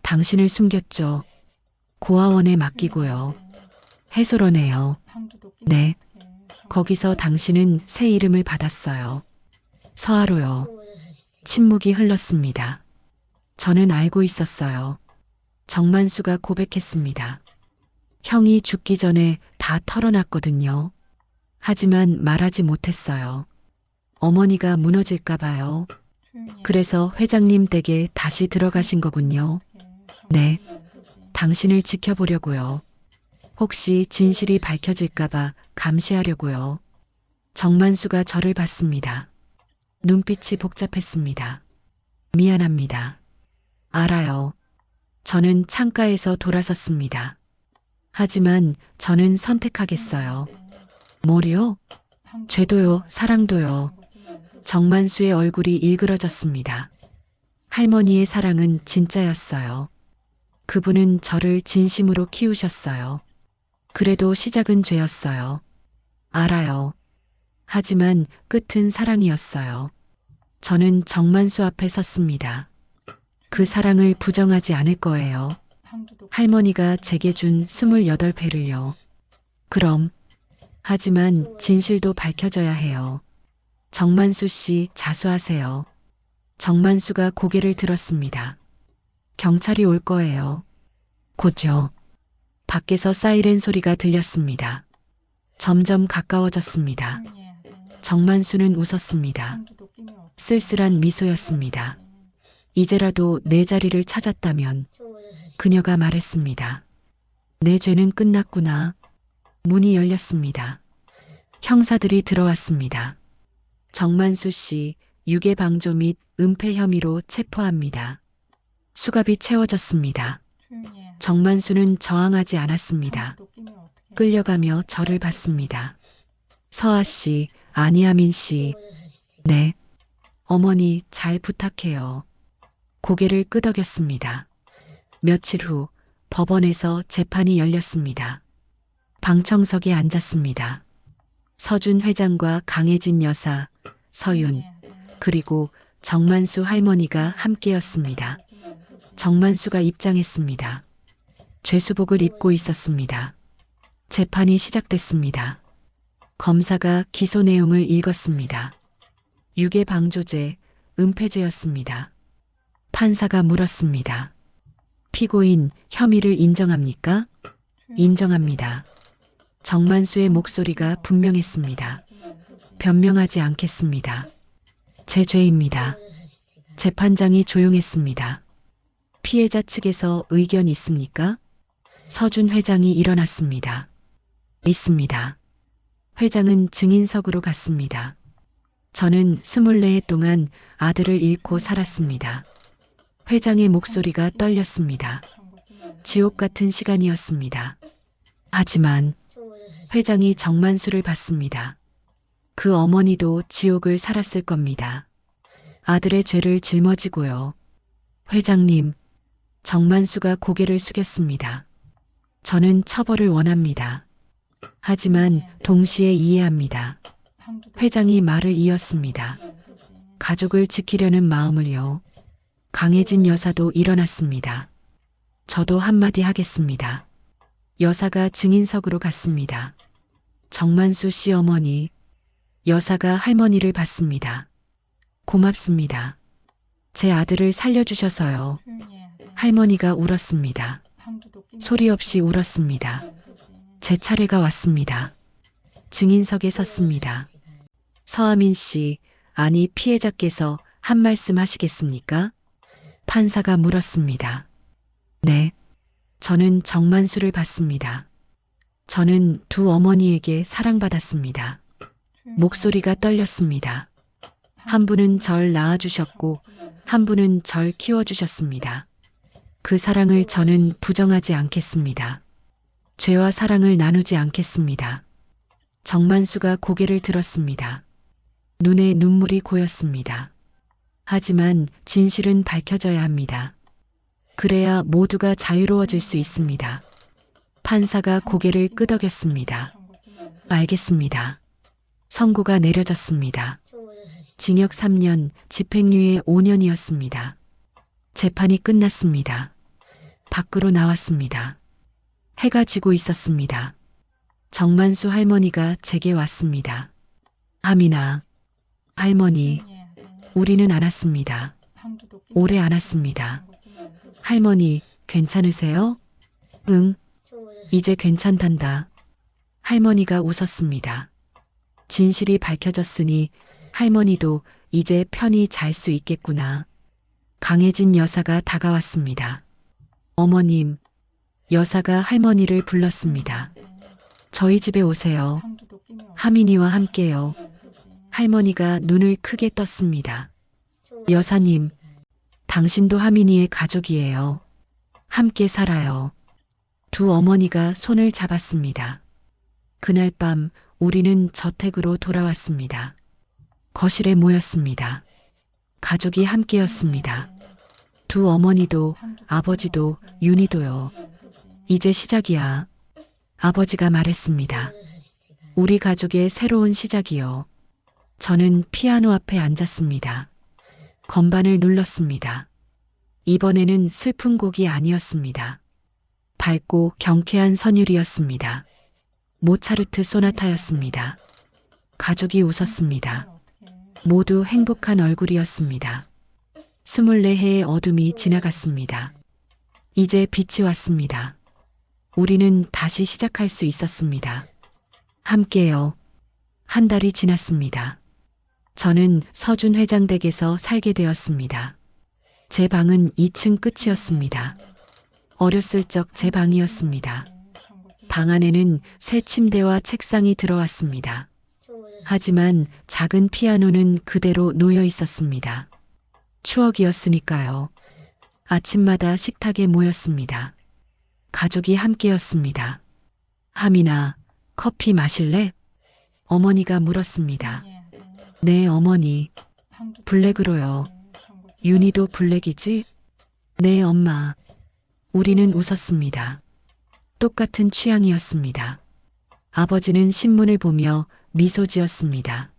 당신을 숨겼죠. 고아원에 맡기고요. 해소로네요. 네. 거기서 당신은 새 이름을 받았어요. 서하로요. 침묵이 흘렀습니다. 저는 알고 있었어요. 정만수가 고백했습니다. 형이 죽기 전에 다 털어놨거든요. 하지만 말하지 못했어요. 어머니가 무너질까 봐요. 그래서 회장님 댁에 다시 들어가신 거군요. 네. 당신을 지켜보려고요. 혹시 진실이 밝혀질까 봐 감시하려고요. 정만수가 저를 봤습니다. 눈빛이 복잡했습니다. 미안합니다. 알아요. 저는 창가에서 돌아섰습니다. 하지만 저는 선택하겠어요. 뭐요? 죄도요, 사랑도요. 정만수의 얼굴이 일그러졌습니다. 할머니의 사랑은 진짜였어요. 그분은 저를 진심으로 키우셨어요. 그래도 시작은 죄였어요. 알아요. 하지만 끝은 사랑이었어요. 저는 정만수 앞에 섰습니다. 그 사랑을 부정하지 않을 거예요. 할머니가 제게 준 28배를요. 그럼. 하지만 진실도 밝혀져야 해요. 정만수 씨 자수하세요. 정만수가 고개를 들었습니다. 경찰이 올 거예요. 곧요. 밖에서 사이렌 소리가 들렸습니다. 점점 가까워졌습니다. 정만수는 웃었습니다. 쓸쓸한 미소였습니다. 이제라도 내 자리를 찾았다면 그녀가 말했습니다. 내 죄는 끝났구나. 문이 열렸습니다. 형사들이 들어왔습니다. 정만수 씨 유괴방조 및 은폐 혐의로 체포합니다. 수갑이 채워졌습니다. 정만수는 저항하지 않았습니다. 끌려가며 저를 봤습니다. 서아 씨, 안희아민 씨. 네. 어머니 잘 부탁해요. 고개를 끄덕였습니다. 며칠 후 법원에서 재판이 열렸습니다. 방청석에 앉았습니다. 서준 회장과 강혜진 여사, 서윤, 그리고 정만수 할머니가 함께였습니다. 정만수가 입장했습니다. 죄수복을 입고 있었습니다. 재판이 시작됐습니다. 검사가 기소 내용을 읽었습니다. 유괴방조죄, 은폐죄였습니다. 판사가 물었습니다. 피고인 혐의를 인정합니까? 인정합니다. 정만수의 목소리가 분명했습니다. 변명하지 않겠습니다. 제 죄입니다. 재판장이 조용했습니다. 피해자 측에서 의견 있습니까? 서준 회장이 일어났습니다. 있습니다. 회장은 증인석으로 갔습니다. 저는 24해 동안 아들을 잃고 살았습니다. 회장의 목소리가 떨렸습니다. 지옥 같은 시간이었습니다. 하지만 회장이 정만수를 봤습니다. 그 어머니도 지옥을 살았을 겁니다. 아들의 죄를 짊어지고요. 회장님, 정만수가 고개를 숙였습니다. 저는 처벌을 원합니다. 하지만 동시에 이해합니다. 회장이 말을 이었습니다. 가족을 지키려는 마음을요. 강혜진 여사도 일어났습니다. 저도 한마디 하겠습니다. 여사가 증인석으로 갔습니다. 정만수 씨 어머니, 여사가 할머니를 봤습니다. 고맙습니다. 제 아들을 살려주셔서요. 할머니가 울었습니다. 소리 없이 울었습니다. 제 차례가 왔습니다. 증인석에 섰습니다. 서아민 씨, 아니 피해자께서 한 말씀 하시겠습니까? 판사가 물었습니다. 네. 저는 정만수를 봤습니다. 저는 두 어머니에게 사랑받았습니다. 목소리가 떨렸습니다. 한 분은 절 낳아주셨고 한 분은 절 키워주셨습니다. 그 사랑을 저는 부정하지 않겠습니다. 죄와 사랑을 나누지 않겠습니다. 정만수가 고개를 들었습니다. 눈에 눈물이 고였습니다. 하지만 진실은 밝혀져야 합니다. 그래야 모두가 자유로워질 수 있습니다. 판사가 고개를 끄덕였습니다. 알겠습니다. 선고가 내려졌습니다. 징역 3년, 집행유예 5년이었습니다. 재판이 끝났습니다. 밖으로 나왔습니다. 해가 지고 있었습니다. 정만수 할머니가 제게 왔습니다. 하민아, 할머니, 우리는 안았습니다. 오래 안았습니다. 할머니, 괜찮으세요? 응, 이제 괜찮단다. 할머니가 웃었습니다. 진실이 밝혀졌으니 할머니도 이제 편히 잘 수 있겠구나. 강혜진 여사가 다가왔습니다. 어머님, 여사가 할머니를 불렀습니다. 저희 집에 오세요. 하민이와 함께요. 할머니가 눈을 크게 떴습니다. 여사님, 당신도 하민이의 가족이에요. 함께 살아요. 두 어머니가 손을 잡았습니다. 그날 밤 우리는 저택으로 돌아왔습니다. 거실에 모였습니다. 가족이 함께였습니다. 두 어머니도 아버지도 윤희도요. 이제 시작이야. 아버지가 말했습니다. 우리 가족의 새로운 시작이요. 저는 피아노 앞에 앉았습니다. 건반을 눌렀습니다. 이번에는 슬픈 곡이 아니었습니다. 밝고 경쾌한 선율이었습니다. 모차르트 소나타였습니다. 가족이 웃었습니다. 모두 행복한 얼굴이었습니다. 24해의 어둠이 지나갔습니다. 이제 빛이 왔습니다. 우리는 다시 시작할 수 있었습니다. 함께요. 한 달이 지났습니다. 저는 서준 회장 댁에서 살게 되었습니다. 제 방은 2층 끝이었습니다. 어렸을 적 제 방이었습니다. 방 안에는 새 침대와 책상이 들어왔습니다. 하지만 작은 피아노는 그대로 놓여 있었습니다. 추억이었으니까요. 아침마다 식탁에 모였습니다. 가족이 함께였습니다. 하민아, 커피 마실래? 어머니가 물었습니다. 네, 어머니. 블랙으로요. 윤희도 블랙이지? 네, 엄마. 우리는 웃었습니다. 똑같은 취향이었습니다. 아버지는 신문을 보며 미소 지었습니다.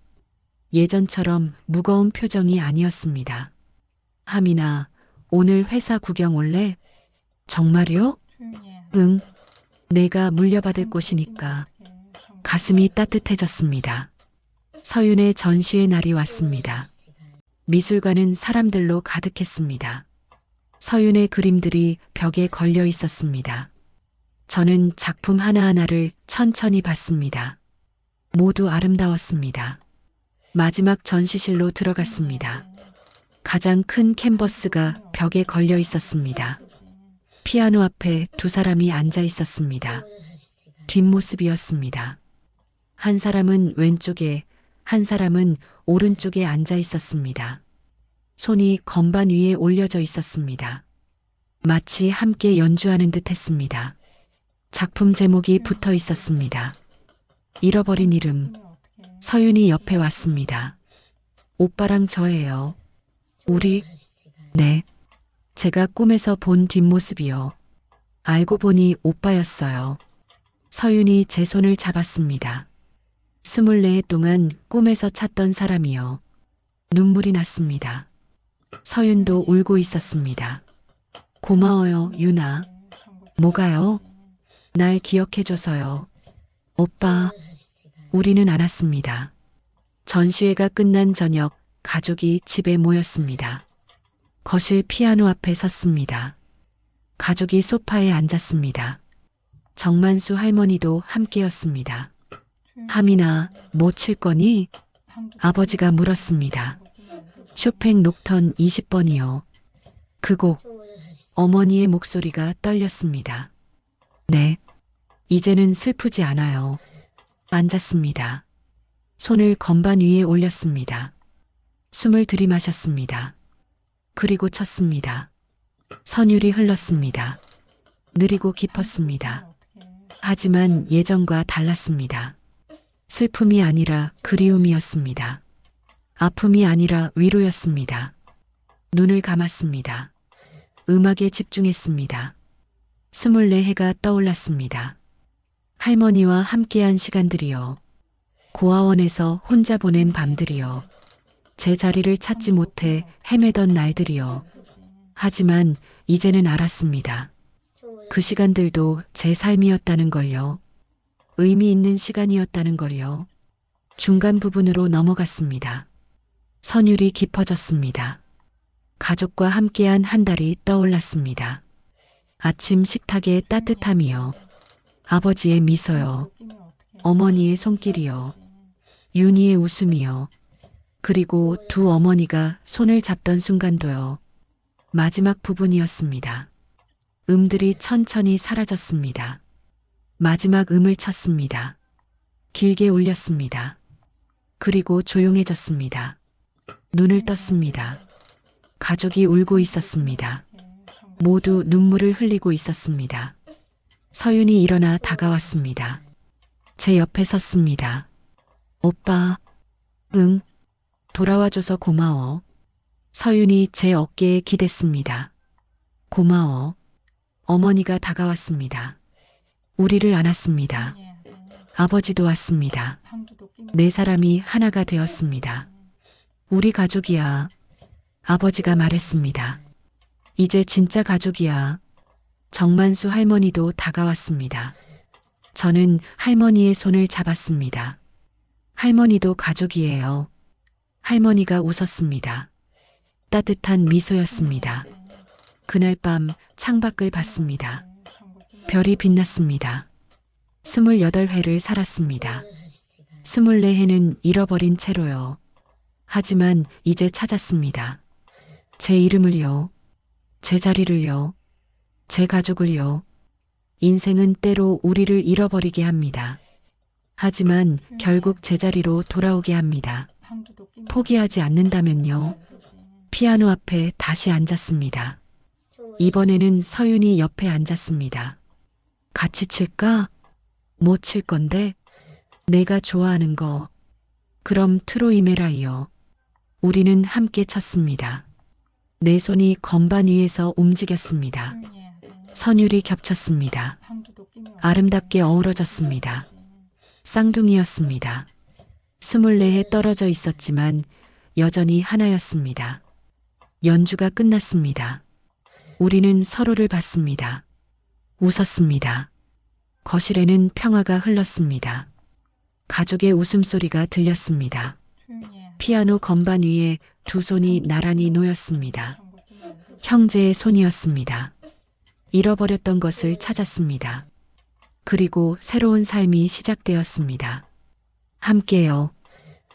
예전처럼 무거운 표정이 아니었습니다. 하민아, 오늘 회사 구경 올래? 정말요? 응. 내가 물려받을 곳이니까. 가슴이 따뜻해졌습니다. 서윤의 전시의 날이 왔습니다. 미술관은 사람들로 가득했습니다. 서윤의 그림들이 벽에 걸려 있었습니다. 저는 작품 하나하나를 천천히 봤습니다. 모두 아름다웠습니다. 마지막 전시실로 들어갔습니다. 가장 큰 캔버스가 벽에 걸려 있었습니다. 피아노 앞에 두 사람이 앉아 있었습니다. 뒷모습이었습니다. 한 사람은 왼쪽에, 한 사람은 오른쪽에 앉아 있었습니다. 손이 건반 위에 올려져 있었습니다. 마치 함께 연주하는 듯 했습니다. 작품 제목이 붙어 있었습니다. 잃어버린 이름. 서윤이 옆에 왔습니다. 오빠랑 저예요. 우리? 네. 제가 꿈에서 본 뒷모습이요. 알고 보니 오빠였어요. 서윤이 제 손을 잡았습니다. 24해 동안 꿈에서 찾던 사람이요. 눈물이 났습니다. 서윤도 울고 있었습니다. 고마워요, 윤아. 뭐가요? 날 기억해줘서요. 오빠, 우리는 알았습니다. 전시회가 끝난 저녁, 가족이 집에 모였습니다. 거실 피아노 앞에 섰습니다. 가족이 소파에 앉았습니다. 정만수 할머니도 함께였습니다. 하민아, 뭐 칠 거니? 아버지가 물었습니다. 쇼팽 녹턴 20번이요. 그 곡. 어머니의 목소리가 떨렸습니다. 네. 이제는 슬프지 않아요. 앉았습니다. 손을 건반 위에 올렸습니다. 숨을 들이마셨습니다. 그리고 쳤습니다. 선율이 흘렀습니다. 느리고 깊었습니다. 하지만 예전과 달랐습니다. 슬픔이 아니라 그리움이었습니다. 아픔이 아니라 위로였습니다. 눈을 감았습니다. 음악에 집중했습니다. 24해가 떠올랐습니다. 할머니와 함께한 시간들이요. 고아원에서 혼자 보낸 밤들이요. 제 자리를 찾지 못해 헤매던 날들이요. 하지만 이제는 알았습니다. 그 시간들도 제 삶이었다는 걸요. 의미 있는 시간이었다는 걸요. 중간 부분으로 넘어갔습니다. 선율이 깊어졌습니다. 가족과 함께한 한 달이 떠올랐습니다. 아침 식탁의 따뜻함이요. 아버지의 미소요. 어머니의 손길이요. 윤희의 웃음이요. 그리고 두 어머니가 손을 잡던 순간도요. 마지막 부분이었습니다. 음들이 천천히 사라졌습니다. 마지막 음을 쳤습니다. 길게 울렸습니다. 그리고 조용해졌습니다. 눈을 떴습니다. 가족이 울고 있었습니다. 모두 눈물을 흘리고 있었습니다. 서윤이 일어나 다가왔습니다. 제 옆에 섰습니다. 오빠, 응, 돌아와줘서 고마워. 서윤이 제 어깨에 기댔습니다. 고마워. 어머니가 다가왔습니다. 우리를 안았습니다. 아버지도 왔습니다. 네 사람이 하나가 되었습니다. 우리 가족이야. 아버지가 말했습니다. 이제 진짜 가족이야. 정만수 할머니도 다가왔습니다. 저는 할머니의 손을 잡았습니다. 할머니도 가족이에요. 할머니가 웃었습니다. 따뜻한 미소였습니다. 그날 밤 창밖을 봤습니다. 별이 빛났습니다. 28회를 살았습니다. 24회는 잃어버린 채로요. 하지만 이제 찾았습니다. 제 이름을요. 제 자리를요. 제 가족을요. 인생은 때로 우리를 잃어버리게 합니다. 하지만 결국 제자리로 돌아오게 합니다. 포기하지 않는다면요. 피아노 앞에 다시 앉았습니다. 이번에는 서윤이 옆에 앉았습니다. 같이 칠까? 뭐 칠 건데? 내가 좋아하는 거. 그럼 트로이메라이요. 우리는 함께 쳤습니다. 내 손이 건반 위에서 움직였습니다. 선율이 겹쳤습니다. 아름답게 어우러졌습니다. 쌍둥이였습니다. 24해 떨어져 있었지만 여전히 하나였습니다. 연주가 끝났습니다. 우리는 서로를 봤습니다. 웃었습니다. 거실에는 평화가 흘렀습니다. 가족의 웃음소리가 들렸습니다. 피아노 건반 위에 두 손이 나란히 놓였습니다. 형제의 손이었습니다. 잃어버렸던 것을 찾았습니다. 그리고 새로운 삶이 시작되었습니다. 함께요.